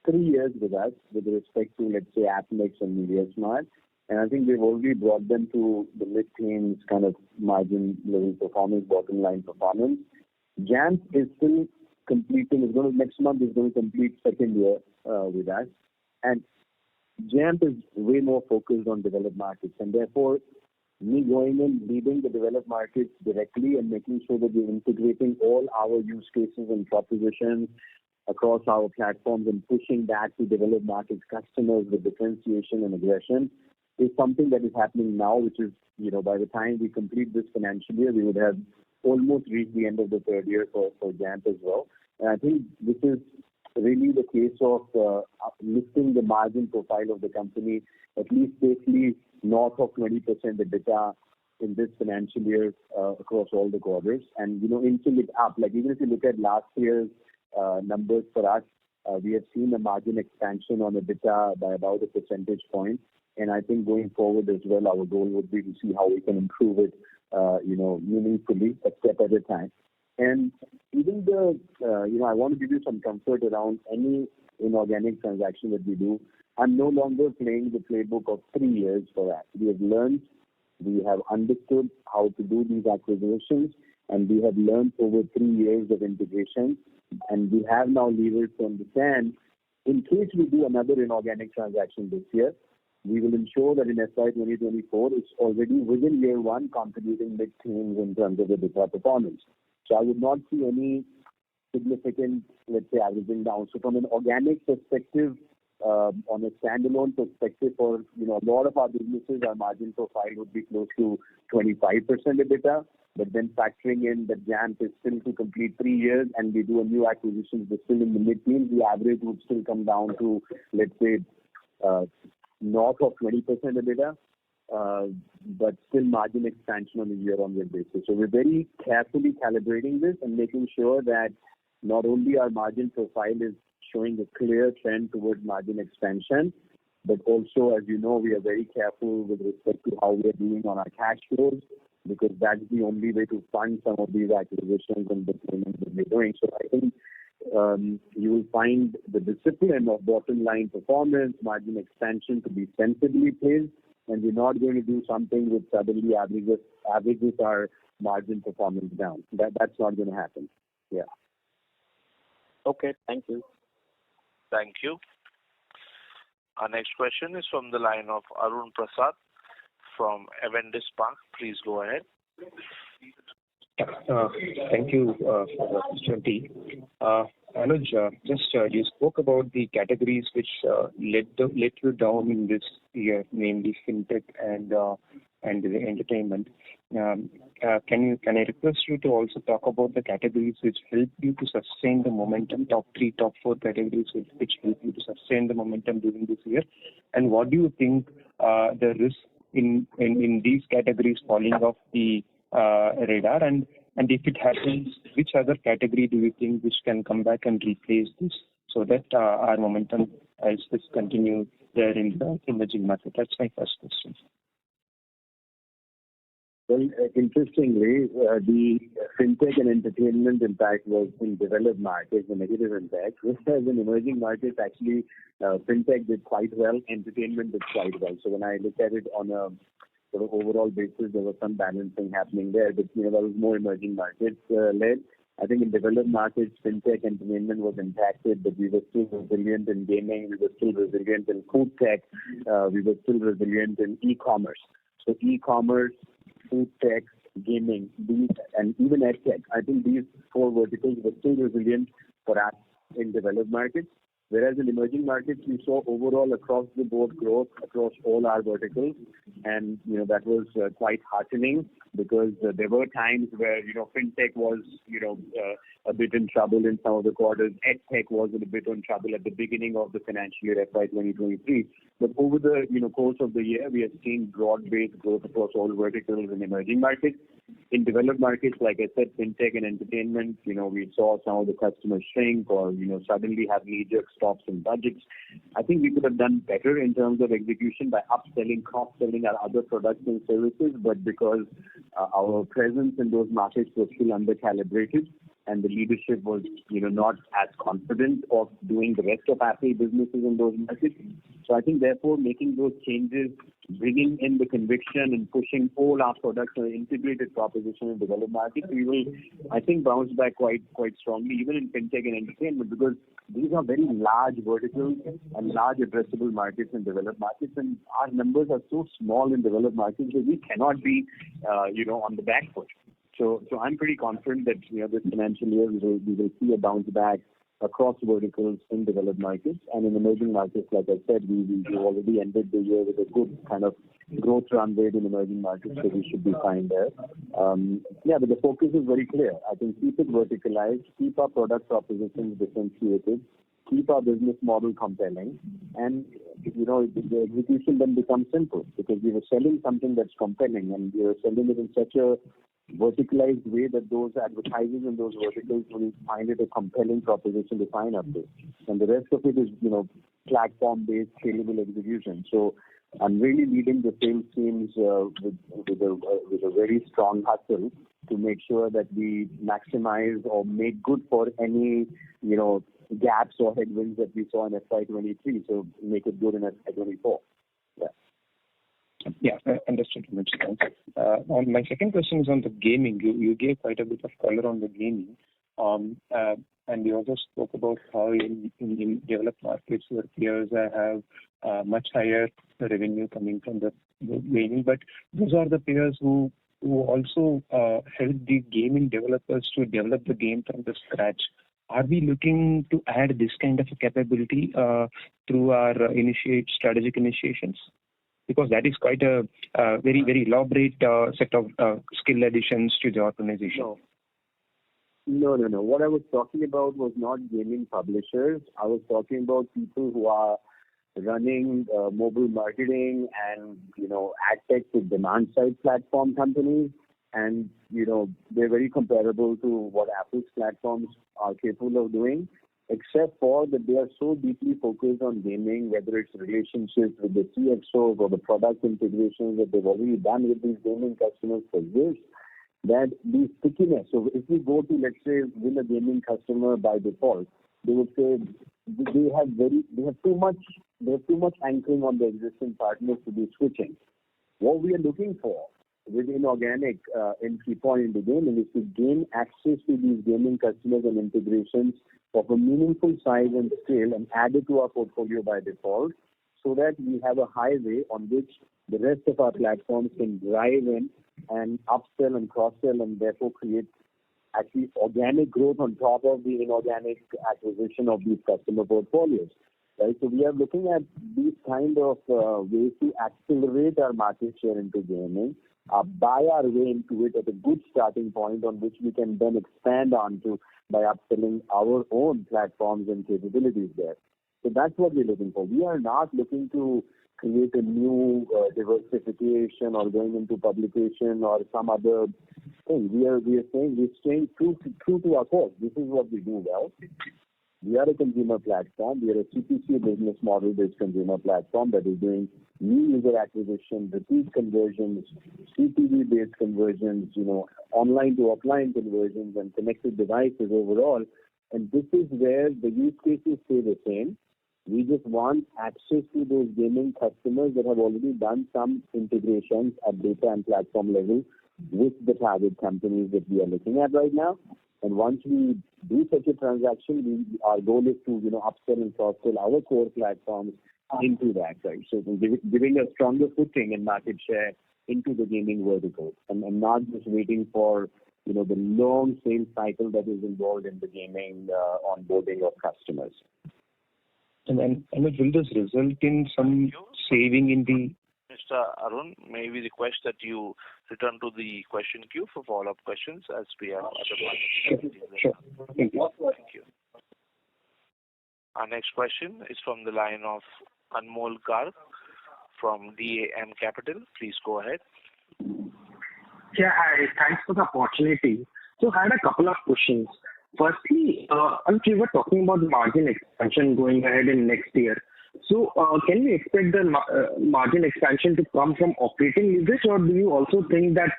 S3: 3 years with us with respect to, let's say, Affle and MediaSmart. And I think we've already brought them to the mid-teens kind of margin level performance, bottom line performance. Jampp is still completing, next month is going to complete second year with us. And Jampp is way more focused on developed markets. And therefore, me going in, leading the developed markets directly and making sure that we're integrating all our use cases and propositions across our platforms and pushing that to developed markets customers with differentiation and aggression is something that is happening now, which is, by the time we complete this financial year, we would have almost reached the end of the third year for Jampp as well. And I think this is really the case of lifting the margin profile of the company, at least safely north of 20% EBITDA in this financial year across all the quarters. And, inching it up, like even if you look at last year's numbers for us, we have seen a margin expansion on EBITDA by about a percentage point. And I think going forward as well, our goal would be to see how we can improve it, meaningfully, a step at a time. And even I want to give you some comfort around any inorganic transaction that we do. I'm no longer playing the playbook of 3 years for that. We have learned, we have understood how to do these acquisitions, and we have learned over 3 years of integration. And we have now levers to understand, in case we do another inorganic transaction this year, we will ensure that in FY 2024, it's already within year one contributing mid-teens in terms of the EBITDA performance. So I would not see any significant, let's say, averaging down. So from an organic perspective, on a standalone perspective for, a lot of our businesses, our margin profile would be close to 25% EBITDA. But then factoring in that Jampp is still to complete 3 years and we do a new acquisition, we're still in the mid-teens, the average would still come down to, let's say, north of 20% EBITDA, but still margin expansion on a year-on-year basis. So we're very carefully calibrating this and making sure that not only our margin profile is showing a clear trend towards margin expansion, but also, as you know, we are very careful with respect to how we are doing on our cash flows, because that's the only way to fund some of these acquisitions and the payments that we're doing. So I think you will find the discipline of bottom line performance, margin expansion to be sensibly placed, and we're not going to do something which suddenly averages our margin performance down. That's not going to happen. Yeah.
S7: Okay, thank you.
S1: Thank you. Our next question is from the line of Arun Prasad from Avendus Spark. Please go ahead.
S8: Thank you for the opportunity. Anuj, you spoke about the categories which let you down in this year, namely fintech and the entertainment. can I request you to also talk about the categories which help you to sustain the momentum, top 3, top 4 categories which help you to sustain the momentum during this year? And what do you think the risk in these categories falling off the radar? And if it happens, which other category do you think which can come back and replace this so that our momentum is continue there in the emerging market? That's my first question.
S3: Well, interestingly, the fintech and entertainment impact was in developed markets, a negative impact, whereas in emerging markets, actually, fintech did quite well, entertainment did quite well. So when I look at it on a sort of overall basis, there was some balancing happening there, but that was more emerging markets led. I think in developed markets, fintech entertainment was impacted, but we were still resilient in gaming, we were still resilient in food tech, we were still resilient in e-commerce. So e-commerce, food tech, gaming, and even edtech, I think these 4 verticals were still resilient for us in developed markets. Whereas in emerging markets, we saw overall across the board growth across all our verticals, and that was quite heartening because there were times where fintech was a bit in trouble in some of the quarters. EdTech was a bit in trouble at the beginning of the financial year FY2023. But over the course of the year, we have seen broad-based growth across all verticals in emerging markets. In developed markets, like I said, fintech and entertainment, we saw some of the customers shrink or suddenly have knee-jerk stops in budgets. I think we could have done better in terms of execution by upselling, cross-selling our other products and services, but because our presence in those markets was still under-calibrated, and the leadership was, not as confident of doing the rest of Affle businesses in those markets. So I think, therefore, making those changes, bringing in the conviction and pushing all our products on an integrated proposition in developed markets, we will, I think, bounce back quite strongly, even in fintech and entertainment, because these are very large verticals and large addressable markets in developed markets, and our numbers are so small in developed markets that we cannot be, on the back foot. So I'm pretty confident that this financial year we will see a bounce back across verticals in developed markets, and in emerging markets, like I said, we already ended the year with a good kind of growth run rate in emerging markets, so we should be fine there. But the focus is very clear. I think keep it verticalized, keep our product propositions differentiated, keep our business model compelling, and the execution then becomes simple because we were selling something that's compelling, and we were selling it in such a verticalized way that those advertisers in those verticals will find it a compelling proposition to sign up to. And the rest of it is, platform-based, scalable execution. So I'm really leading the sales teams with a very strong hustle to make sure that we maximize or make good for any, gaps or headwinds that we saw in FY23. So make it good in FY24.
S8: Yeah, understood. My second question is on the gaming. You gave quite a bit of color on the gaming, and you also spoke about how in developed markets your peers have much higher revenue coming from the gaming. But those are the peers who also help the gaming developers to develop the game from the scratch. Are we looking to add this kind of a capability through our strategic initiations? Because that is quite a very, very elaborate set of skill additions to the organization.
S3: No. What I was talking about was not gaming publishers. I was talking about people who are running mobile marketing and, ad tech with demand-side platform companies. And, they're very comparable to what Affle's platforms are capable of doing, except for that they are so deeply focused on gaming, whether it's relationships with the CXOs or the product integrations that they've already done with these gaming customers for years, that the stickiness. So if we go to, let's say, win a gaming customer by default, they would say they have too much anchoring on the existing partners to be switching. What we are looking for with inorganic entry point into gaming is to gain access to these gaming customers and integrations of a meaningful size and scale and add it to our portfolio by default, so that we have a highway on which the rest of our platforms can drive in and upsell and cross-sell, and therefore create actually organic growth on top of the inorganic acquisition of these customer portfolios. Right? So we are looking at these kind of ways to accelerate our market share into gaming, buy our way into it at a good starting point on which we can then expand onto by upselling our own platforms and capabilities there. So that's what we're looking for. We are not looking to create a new diversification or going into publication or some other thing. We're staying true to our core. This is what we do well. We are a consumer platform. We are a CPC business model-based consumer platform that is doing new user acquisition, repeat conversions, CTV-based conversions, online to offline conversions, and connected devices overall. And this is where the use cases stay the same. We just want access to those gaming customers that have already done some integrations at data and platform level with the target companies that we are looking at right now. And once we do such a transaction, our goal is to, upsell and cross-sell our core platforms into that, right? So giving a stronger footing and market share into the gaming vertical, and not just waiting for, the long sales cycle that is involved in the gaming onboarding of customers.
S8: And will this result in some saving in the...
S1: Mr. Arun, may we request that you return to the question queue for follow-up questions as we have other participants.
S8: Sure. Thank you.
S1: Thank you. Our next question is from the line of Anmol Garg from DAM Capital. Please go ahead.
S9: Yeah, hi. Thanks for the opportunity. So I had a couple of questions. Firstly, we were talking about the margin expansion going ahead in next year. So can we expect the margin expansion to come from operating leverage, or do you also think that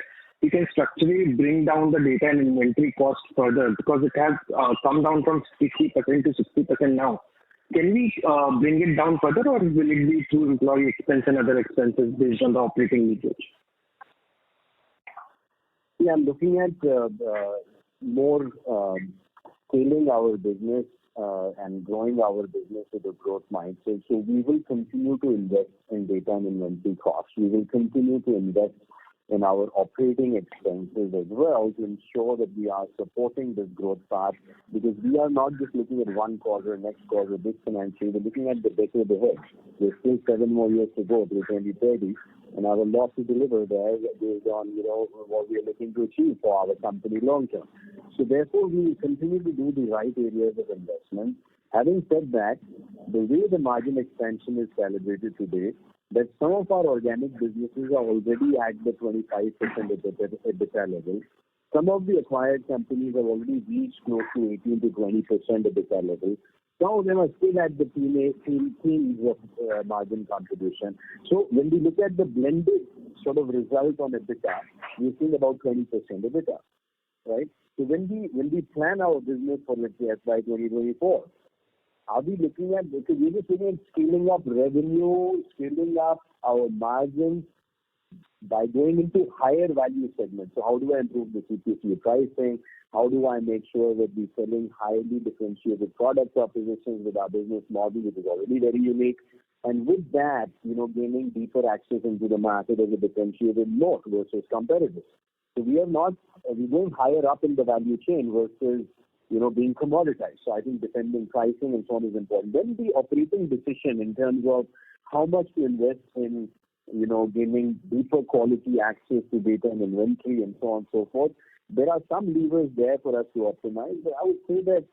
S9: we can structurally bring down the data and inventory cost further, because it has come down from 60% to 60% now? Can we bring it down further, or will it be through employee expense and other expenses based on the operating leverage?
S3: Yeah, I'm looking at more scaling our business and growing our business with a growth mindset. So we will continue to invest in data and inventory costs. We will continue to invest in our operating expenses as well to ensure that we are supporting this growth path, because we are not just looking at one quarter, next quarter, this financial. We're looking at the decade ahead. There's still 7 more years to go till 2030, and our lot to deliver there based on what we are looking to achieve for our company long term. So therefore, we will continue to do the right areas of investment. Having said that, the way the margin expansion is calibrated today, that some of our organic businesses are already at the 25% EBITDA level. Some of the acquired companies have already reached close to 18 to 20% EBITDA level. Some of them are still at the teens of margin contribution. So when we look at the blended sort of result on EBITDA, we're seeing about 20% EBITDA, right? So when we plan our business for, let's say, FY 2024, are we looking at, because we're just looking at scaling up revenue, scaling up our margins by going into higher value segments. So how do I improve the CPC pricing? How do I make sure that we're selling highly differentiated product propositions with our business model, which is already very unique? And with that, gaining deeper access into the market as a differentiated moat versus competitors. So we're going higher up in the value chain versus being commoditized. So I think defending pricing and so on is important. Then the operating decision in terms of how much to invest in, gaining deeper quality access to data and inventory and so on and so forth. There are some levers there for us to optimize, but I would say that,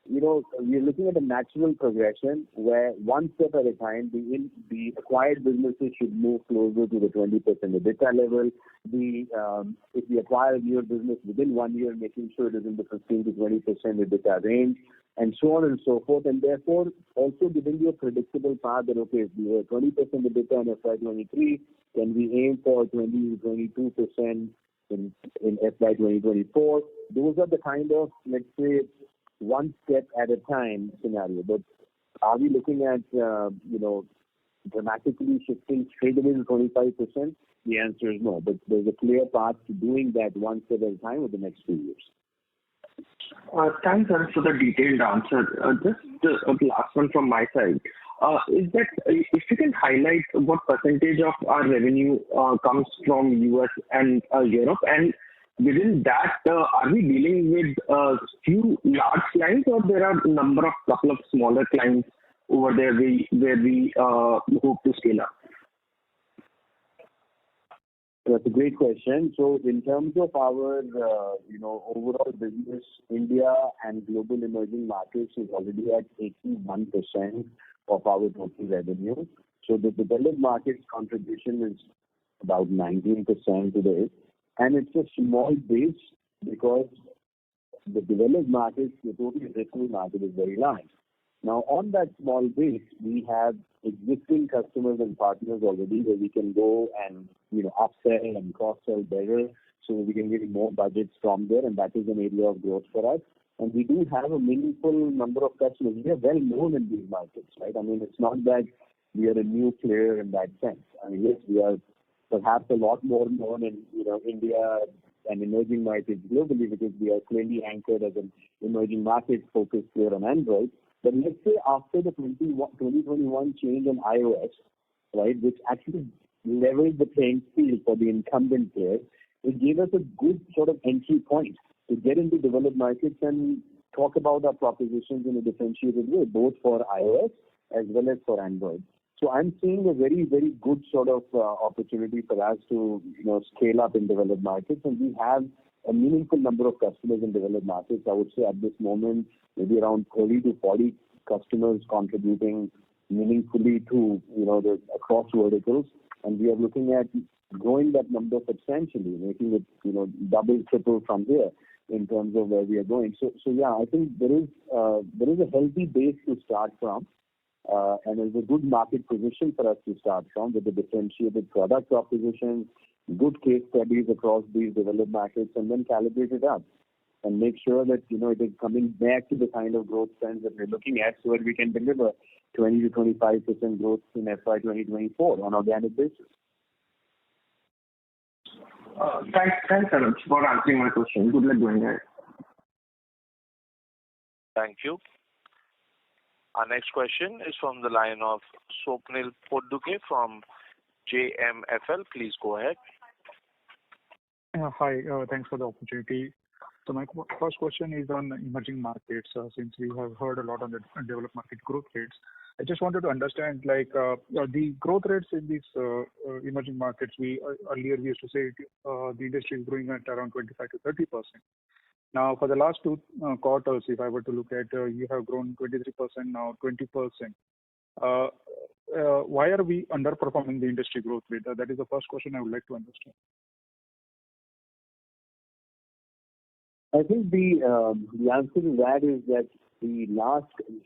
S3: we're looking at a natural progression where one step at a time, the acquired businesses should move closer to the 20% EBITDA level. If we acquire a newer business within 1 year, making sure it is in the 15 to 20% EBITDA range, and so on and so forth. And therefore, also giving you a predictable path that, okay, if we were 20% EBITDA in FY23, can we aim for 20 to 22% in FY 2024? Those are the kind of, let's say, one step at a time scenario. But are we looking at, dramatically shifting straight away to 25%? The answer is no. But there's a clear path to doing that one step at a time over the next few years.
S9: Thanks, sir, for the detailed answer. Just the last one from my side. Is that if you can highlight what percentage of our revenue comes from US and Europe, and within that, are we dealing with a few large clients, or there are a couple of smaller clients over there where we hope to scale up?
S3: That's a great question. So in terms of our, overall business, India and global emerging markets is already at 81% of our total revenue. So the developed markets contribution is about 19% today. And it's a small base because the developed markets, the total addressable market is very large. Now, on that small base, we have existing customers and partners already where we can go and, upsell and cross-sell better so we can get more budgets from there, and that is an area of growth for us. And we do have a meaningful number of customers. We are well known in these markets, right? I mean, it's not that we are a new player in that sense. I mean, yes, we are perhaps a lot more known in, India and emerging markets globally because we are clearly anchored as an emerging market focused player on Android. But let's say after the 2021 change on iOS, right, which actually leveled the playing field for the incumbent players, it gave us a good sort of entry point to get into developed markets and talk about our propositions in a differentiated way, both for iOS as well as for Android. So I'm seeing a very, very good sort of opportunity for us to, scale up in developed markets, and we have a meaningful number of customers in developed markets. I would say at this moment, maybe around 30 to 40 customers contributing meaningfully to, the across verticals. And we are looking at growing that number substantially, making it, double, triple from here in terms of where we are going. So yeah, I think there is a healthy base to start from. And there's a good market position for us to start from with the differentiated product propositions, good case studies across these developed markets, and then calibrate it up and make sure that, it is coming back to the kind of growth trends that we're looking at so that we can deliver 20 to 25% growth in FY 2024 on organic basis.
S9: Thanks, Anuj, for answering my question. Good luck going ahead.
S1: Thank you. Our next question is from the line of Swapnil Potdukhe from JMFL. Please go ahead.
S10: Hi, thanks for the opportunity. So my first question is on emerging markets. Since we have heard a lot on the developed market growth rates, I just wanted to understand, the growth rates in these emerging markets. Earlier we used to say the industry is growing at around 25 to 30%. Now, for the last two quarters, if I were to look at, you have grown 23%, now 20%. Why are we underperforming the industry growth rate? That is the first question I would like to understand.
S3: I think the answer to that is that the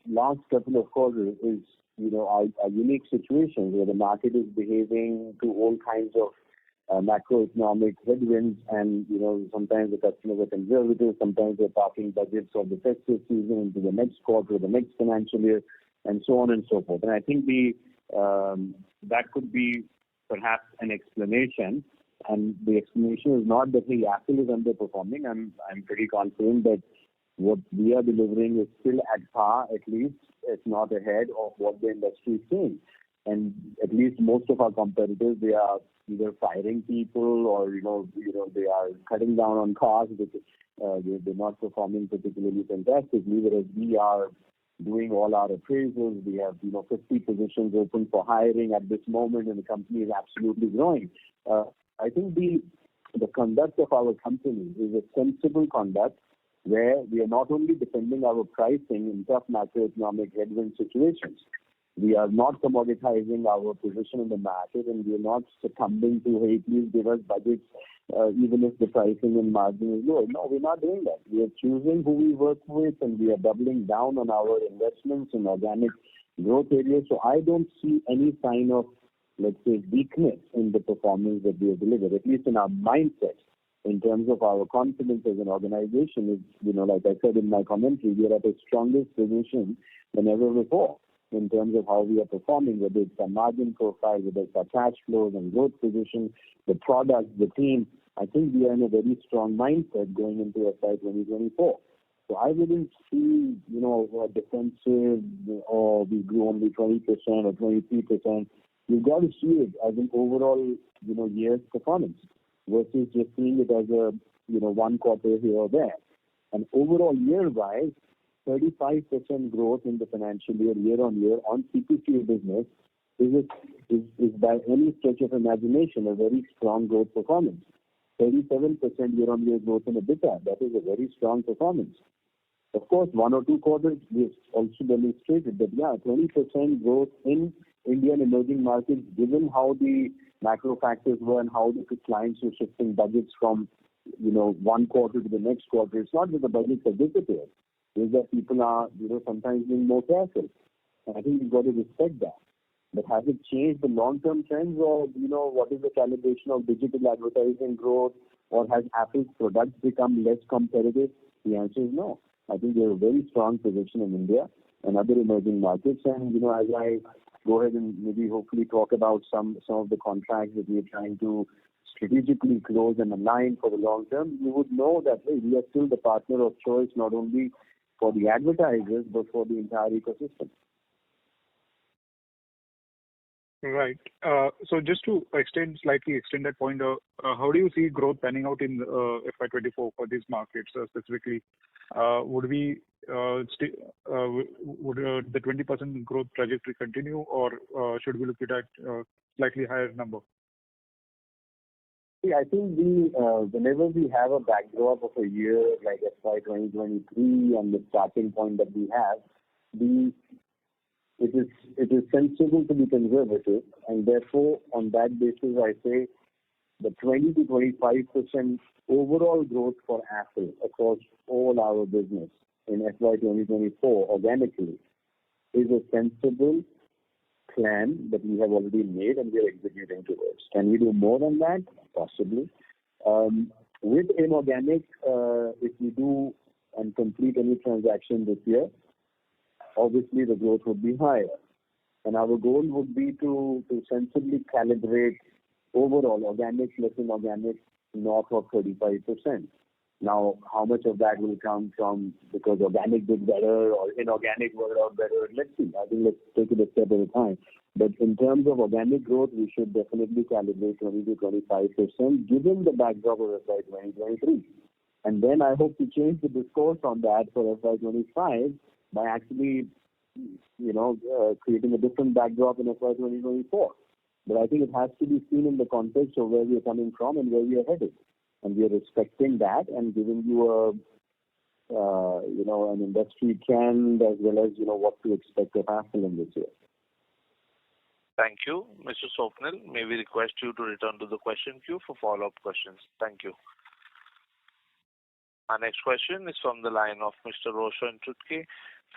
S3: last couple of quarters is, a unique situation where the market is behaving to all kinds of macroeconomic headwinds, and sometimes the customers are conservative, sometimes they're parking budgets of the festive season into the next quarter, the next financial year, and so on and so forth. And I think that could be perhaps an explanation. And the explanation is not that the Affle is underperforming. I'm pretty confident that what we are delivering is still at par, at least, if not ahead of what the industry is seeing. And at least most of our competitors, they are either firing people or they are cutting down on costs because they're not performing particularly fantastically. Whereas we are doing all our appraisals. We have 50 positions open for hiring at this moment, and the company is absolutely growing. I think the conduct of our company is a sensible conduct where we are not only defending our pricing in tough macroeconomic headwind situations. We are not commoditizing our position in the market, and we are not succumbing to, hey, please give us budgets even if the pricing and margin is low. No, we're not doing that. We are choosing who we work with, and we are doubling down on our investments in organic growth areas. So I don't see any sign of, let's say, weakness in the performance that we have delivered, at least in our mindset. In terms of our confidence as an organization, is like I said in my commentary, we are at the strongest position than ever before in terms of how we are performing, whether it's our margin profile, whether it's our cash flows and growth position, the product, the team. I think we are in a very strong mindset going into FY 2024. So I wouldn't see, a defensive or we grew only 20% or 23%. You've got to see it as an overall, year's performance versus just seeing it as a, one quarter here or there. And overall year-wise, 35% growth in the financial year on year on CPCU business is by any stretch of imagination a very strong growth performance. 37% year-on-year growth in EBITDA, that is a very strong performance. Of course, 1 or 2 quarters we have also demonstrated that, 20% growth in Indian emerging markets, given how the macro factors were and how the clients were shifting budgets from, one quarter to the next quarter. It's not that the budgets have disappeared. It's that people are, sometimes being more careful. And I think we've got to respect that. But has it changed the long-term trends, or, what is the calibration of digital advertising growth, or has Affle's products become less competitive? The answer is no. I think we have a very strong position in India and other emerging markets. And, as I go ahead and maybe hopefully talk about some of the contracts that we are trying to strategically close and align for the long term, you would know that we are still the partner of choice, not only for the advertisers, but for the entire ecosystem.
S10: Right. So just to slightly extend that point, how do you see growth panning out in FY24 for these markets specifically? Would the 20% growth trajectory continue, or should we look at a slightly higher number?
S3: See, I think whenever we have a backdrop of a year like FY 2023 and the starting point that we have, it is sensible to be conservative, and therefore on that basis I say the 20 to 25% overall growth for Affle across all our business in FY 2024 organically is a sensible plan that we have already made and we are executing towards. Can we do more than that? Possibly. With inorganic, if we do and complete any transaction this year, obviously the growth would be higher. And our goal would be to sensibly calibrate overall organic plus inorganic north of 35%. Now, how much of that will come from because organic did better or inorganic worked out better? Let's see. I think let's take it a step at a time. But in terms of organic growth, we should definitely calibrate 20 to 25% given the backdrop of FY 2023. And then I hope to change the discourse on that for FY 25 by actually, creating a different backdrop in FY 2024. But I think it has to be seen in the context of where we are coming from and where we are headed. And we are respecting that and giving you an industry trend as well as, what to expect of Affle in this year.
S1: Thank you. Mr. Swapnil, may we request you to return to the question queue for follow-up questions. Thank you. Our next question is from the line of Mr. Roshan Chutke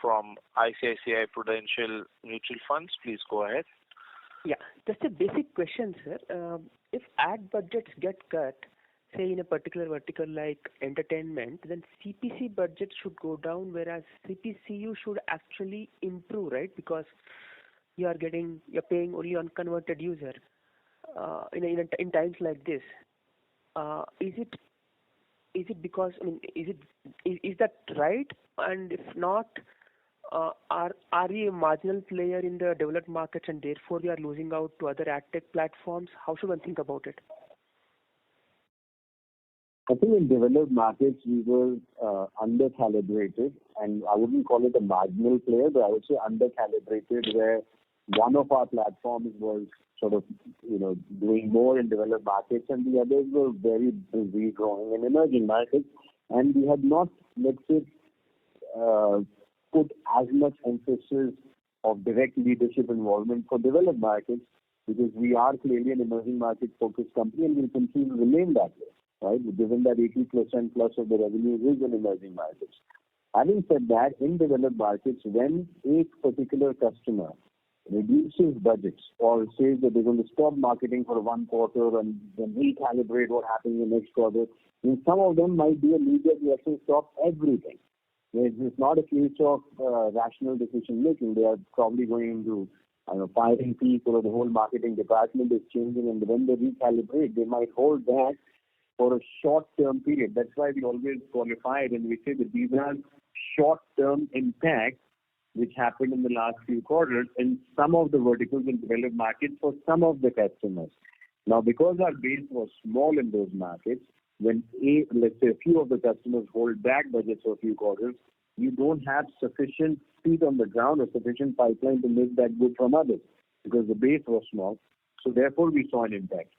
S1: from ICICI Prudential Mutual Funds. Please go ahead.
S11: Yeah, just a basic question, sir. If ad budgets get cut, say in a particular vertical like entertainment, then CPC budget should go down, whereas CPCU should actually improve, right? Because you're paying only on converted user. In times like this, is it because is that right? And if not, are we a marginal player in the developed markets and therefore we are losing out to other ad tech platforms? How should one think about it?
S3: I think in developed markets we were under-calibrated, and I wouldn't call it a marginal player, but I would say under-calibrated, where one of our platforms was sort of, doing more in developed markets and the others were very busy growing in emerging markets. And we had not, let's say, put as much emphasis of direct leadership involvement for developed markets, because we are clearly an emerging market focused company and will continue to remain that way, right? Given that 80% plus of the revenue is in emerging markets. Having said that, in developed markets, when a particular customer reduces budgets or says that they're going to stop marketing for 1 quarter and then recalibrate what happens in the next quarter, and some of them might be immediate reaction, stop everything. It's not a case of rational decision making. They are probably going to, firing people, or the whole marketing department is changing, and when they recalibrate, they might hold back for a short-term period. That's why we always qualify it and we say that these are short-term impacts which happened in the last few quarters in some of the verticals in developed markets for some of the customers. Now, because our base was small in those markets, when let's say a few of the customers hold back budgets for a few quarters, you don't have sufficient feet on the ground or sufficient pipeline to make that good from others. because the base was small. So therefore, we saw an impact.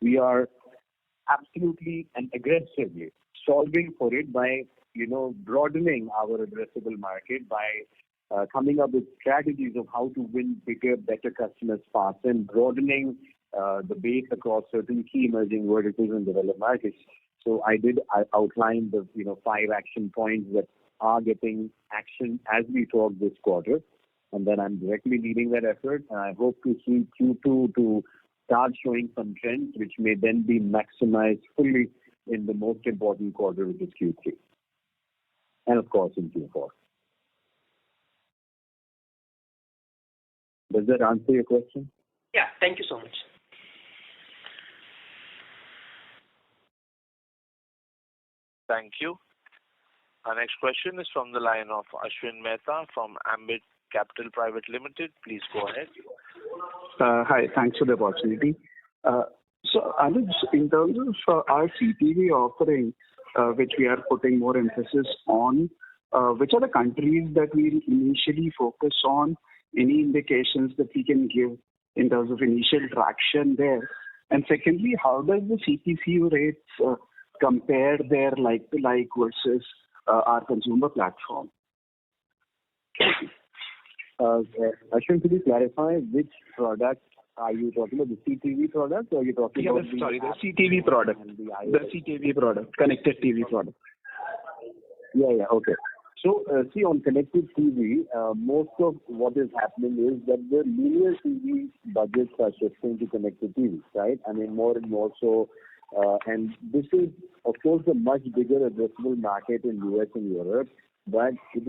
S3: We are absolutely and aggressively solving for it by, broadening our addressable market, by coming up with strategies of how to win bigger, better customers fast, and broadening the base across certain key emerging verticals in developed markets. So I outlined the 5 action points that are getting action as we talk this quarter, and then I'm directly leading that effort. And I hope to see Q2 to start showing some trends, which may then be maximized fully in the most important quarter, which is Q3, and of course in Q4. Does that answer your question?
S11: Yeah, thank you so much.
S1: Thank you. Our next question is from the line of Ashwin Mehta from Ambit Capital Private Limited. Please go ahead.
S12: Hi, thanks for the opportunity. So, Anuj, in terms of our CTV offering, which we are putting more emphasis on, which are the countries that we initially focus on? Any indications that we can give in terms of initial traction there? And secondly, how does the CPCU rates compare there like to like versus our consumer platform?
S3: Ashwin, could you clarify which product are you talking about? The CTV product, or are you talking about
S12: the CTV product? The CTV product, connected TV product.
S3: Yeah, okay. So, see, on connected TV, most of what is happening is that the linear TV budgets are shifting to connected TV, right? I mean, more and more so. And this is, of course, a much bigger addressable market in US and Europe, but it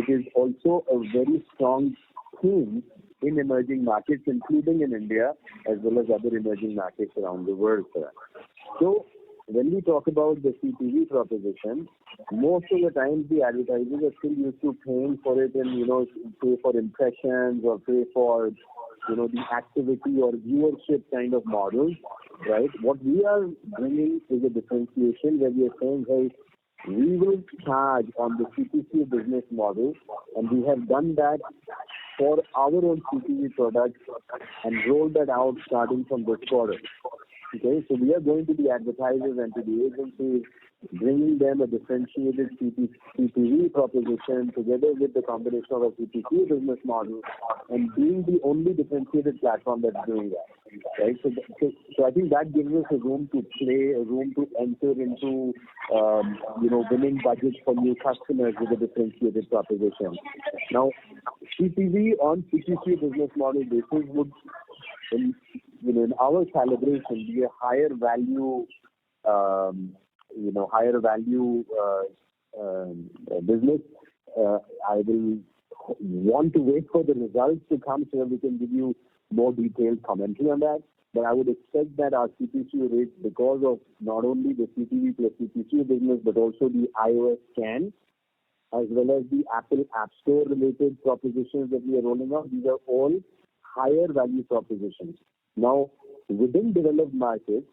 S3: is also a very strong theme in emerging markets, including in India, as well as other emerging markets around the world. So, when we talk about the CTV proposition, most of the times the advertisers are still used to paying for it and, pay for impressions or pay for, the activity or viewership kind of models, right? What we are bringing is a differentiation where we are saying, hey, we will charge on the CPC business model, and we have done that for our own CTV products and rolled that out starting from this quarter. Okay, so we are going to the advertisers and to the agencies, bringing them a differentiated CTV proposition together with the combination of a CPC business model, and being the only differentiated platform that's doing that, right? So I think that gives us a room to play, a room to enter into, winning budgets for new customers with a differentiated proposition. Now, CTV on CPC business model basis would, in our calibration, be a higher value business. I will want to wait for the results to come so that we can give you more detailed commentary on that. But I would expect that our CPC rates, because of not only the CTV plus CPC business, but also the iOS scan, as well as the Apple App Store related propositions that we are rolling out, these are all higher value propositions. Now, within developed markets,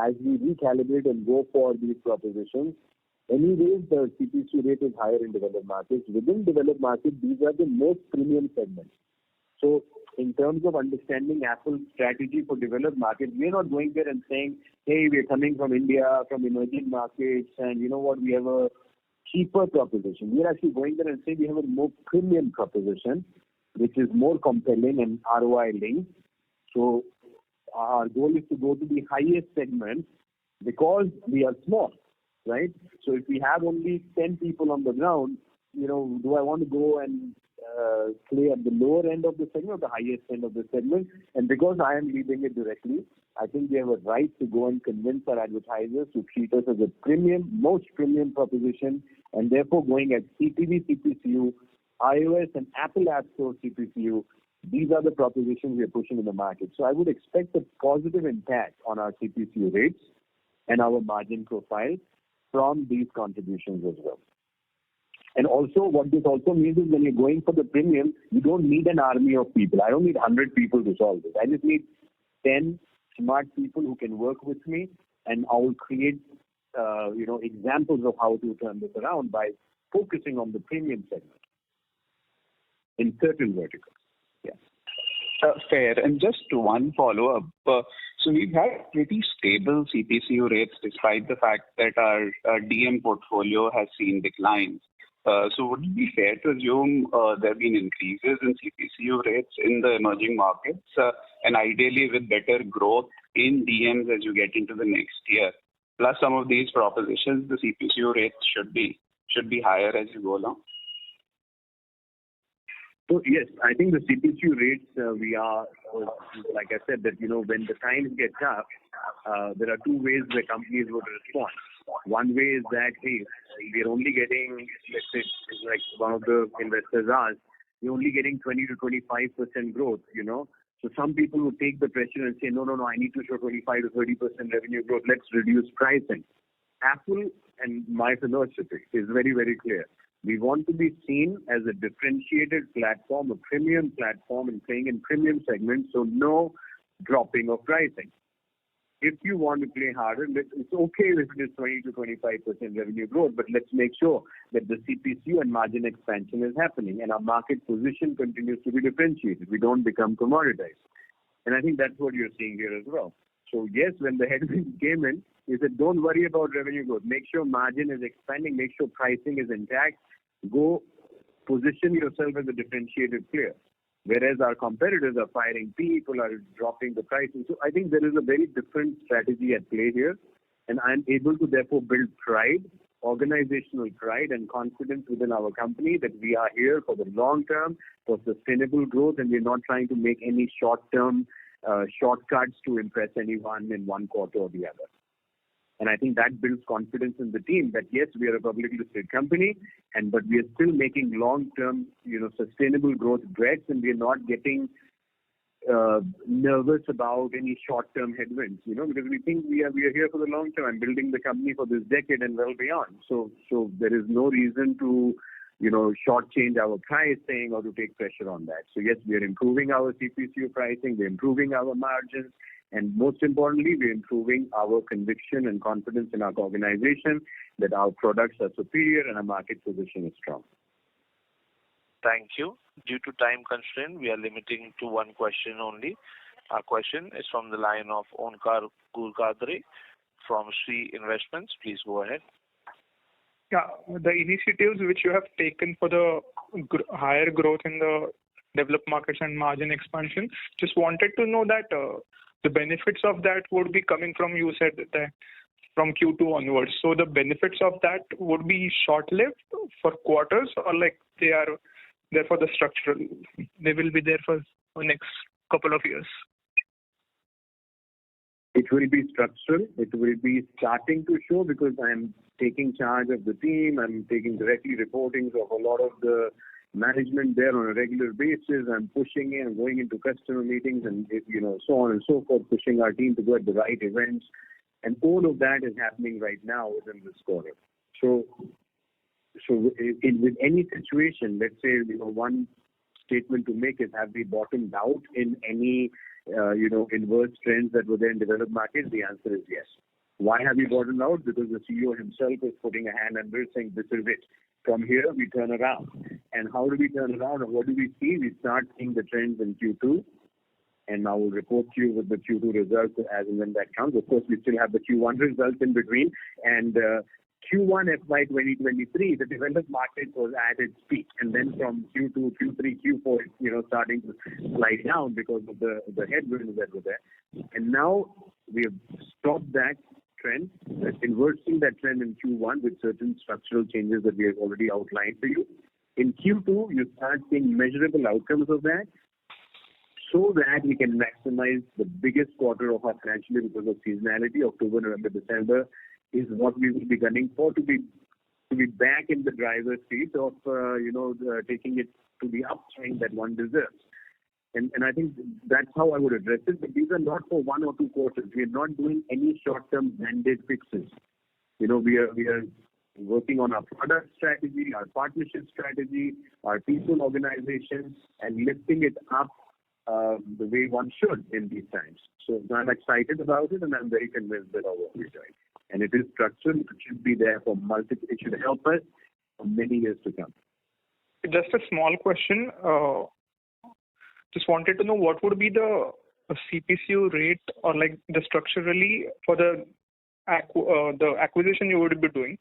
S3: as we recalibrate and go for these propositions, anyways, the CPC rate is higher in developed markets. Within developed markets, these are the most premium segments. So, in terms of understanding Apple's strategy for developed markets, we are not going there and saying, hey, we're coming from India, from emerging markets, and you know what, we have a cheaper proposition. We are actually going there and saying we have a more premium proposition, which is more compelling and ROI linked. So, our goal is to go to the highest segment because we are small, right? So if we have only 10 people on the ground, do I want to go and play at the lower end of the segment or the highest end of the segment? And because I am leading it directly, I think we have a right to go and convince our advertisers to treat us as a premium, most premium proposition, and therefore going at CTV CPCU, iOS and Apple App Store CPCU. These are the propositions we are pushing in the market. So I would expect a positive impact on our CPCU rates and our margin profile from these contributions as well. And also, what this also means is when you're going for the premium, you don't need an army of people. I don't need 100 people to solve this. I just need 10 smart people who can work with me, and I will create, examples of how to turn this around by focusing on the premium segment in certain verticals.
S12: Fair. And just one follow-up. So we've had pretty stable CPCU rates despite the fact that our DM portfolio has seen declines. So would it be fair to assume there have been increases in CPCU rates in the emerging markets, and ideally with better growth in DMs as you get into the next year? Plus some of these propositions, the CPCU rates should be higher as you go along.
S3: So yes, I think the CPCU rates, we are, like I said, that, when the times get tough, there are two ways where companies would respond. One way is that, hey, we're only getting, let's say, like one of the investors asked, we're only getting 20 to 25% growth, So some people would take the pressure and say, no, I need to show 25 to 30% revenue growth. Let's reduce pricing. Affle and my philosophy is very, very clear. We want to be seen as a differentiated platform, a premium platform, and playing in premium segments, so no dropping of pricing. If you want to play harder, it's okay if it is 20 to 25% revenue growth, but let's make sure that the CPCU and margin expansion is happening and our market position continues to be differentiated. We don't become commoditized. And I think that's what you're seeing here as well. So yes, when the headwinds came in, we said, don't worry about revenue growth. Make sure margin is expanding. Make sure pricing is intact. Go position yourself as a differentiated player. Whereas our competitors are firing people, are dropping the prices. So I think there is a very different strategy at play here. And I'm able to therefore build pride, organizational pride and confidence within our company that we are here for the long term, for sustainable growth, and we're not trying to make any short-term shortcuts to impress anyone in one quarter or the other. And I think that builds confidence in the team that yes, we are a publicly listed company, but we are still making long-term, sustainable growth bets, and we are not getting nervous about any short-term headwinds, because we think we are here for the long term and building the company for this decade and well beyond. So there is no reason to, shortchange our pricing or to take pressure on that. So yes, we are improving our CPCU pricing, we're improving our margins, and most importantly, we're improving our conviction and confidence in our organization that our products are superior and our market position is strong.
S1: Thank you. Due to time constraint, we are limiting to one question only. Our question is from the line of Onkar Gurkadre from Sri Investments. Please go ahead.
S13: Yeah, the initiatives which you have taken for the higher growth in the developed markets and margin expansion, just wanted to know that the benefits of that would be coming from, you said that from Q2 onwards. So the benefits of that would be short-lived for quarters, or like they are there for the structural? They will be there for the next couple of years.
S3: It will be structural. It will be starting to show because I'm taking charge of the team. I'm taking directly reportings of a lot of the management there on a regular basis. I'm pushing in, going into customer meetings and, so on and so forth, pushing our team to go at the right events. And all of that is happening right now within this quarter. So with any situation, let's say, one statement to make is, have we bottomed out in any, inverse trends that were there in developed markets? The answer is yes. Why have we bottomed out? Because the CEO himself is putting a hand under it saying, this is it. From here, we turn around. And how do we turn around? And what do we see? We start seeing the trends in Q2. And I will report to you with the Q2 results as and when that comes. Of course, we still have the Q1 results in between. And Q4FY23, the developed market was at its peak. And then from Q2, Q3, Q4, starting to slide down because of the headwinds that were there. And now we have stopped that trend, inversing that trend in Q1 with certain structural changes that we have already outlined for you. In Q2, you start seeing measurable outcomes of that so that we can maximize the biggest quarter of our financial year because of seasonality. October, November, December is what we will be gunning for, to be back in the driver's seat of, taking it to the upswing that one deserves. And I think that's how I would address it. But these are not for 1 or 2 quarters. We are not doing any short-term band-aid fixes. We are working on our product strategy, our partnership strategy, our people organization, and lifting it up the way one should in these times. So I'm excited about it, and I'm very convinced that our work is doing. And it is structural. It should be there for multiple. It should help us for many years to come.
S13: Just a small question. Just wanted to know what would be the CPCU rate or like the structurally for the acquisition you would be doing.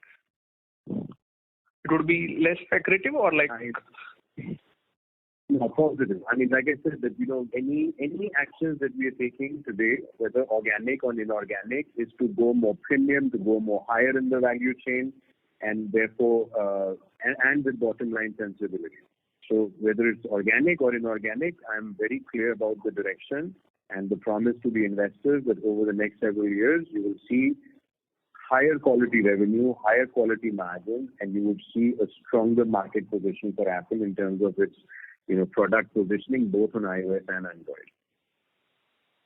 S13: It would be less accretive or like.
S3: No, positive. I mean, like I said, that any actions that we are taking today, whether organic or inorganic, is to go more premium, to go more higher in the value chain, and therefore and with bottom line sensibility. So whether it's organic or inorganic, I'm very clear about the direction and the promise to the investors that over the next several years you will see higher quality revenue, higher quality margins, and you would see a stronger market position for Affle in terms of its product positioning both on iOS and Android.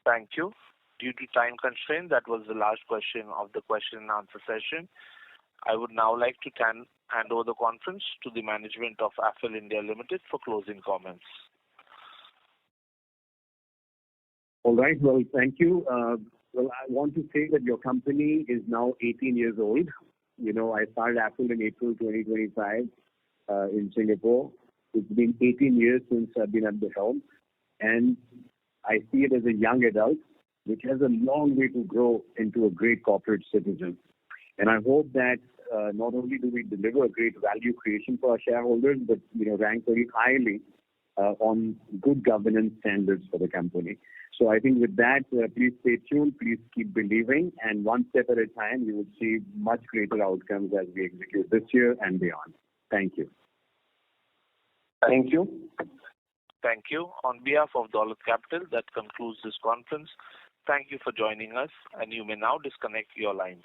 S1: Thank you. Due to time constraint, that was the last question of the question and answer session. I would now like to hand over the conference to the management of Affle India Limited for closing comments.
S3: All right. Well, thank you. Well, I want to say that your company is now 18 years old. I started Affle in April 2025 in Singapore. It's been 18 years since I've been at the helm, and I see it as a young adult, which has a long way to grow into a great corporate citizen. And I hope that not only do we deliver great value creation for our shareholders, but rank very highly on good governance standards for the company. So I think with that, please stay tuned, please keep believing, and one step at a time, you will see much greater outcomes as we execute this year and beyond. Thank you.
S4: Thank you.
S1: Thank you. On behalf of Dolat Capital, that concludes this conference. Thank you for joining us, and you may now disconnect your lines.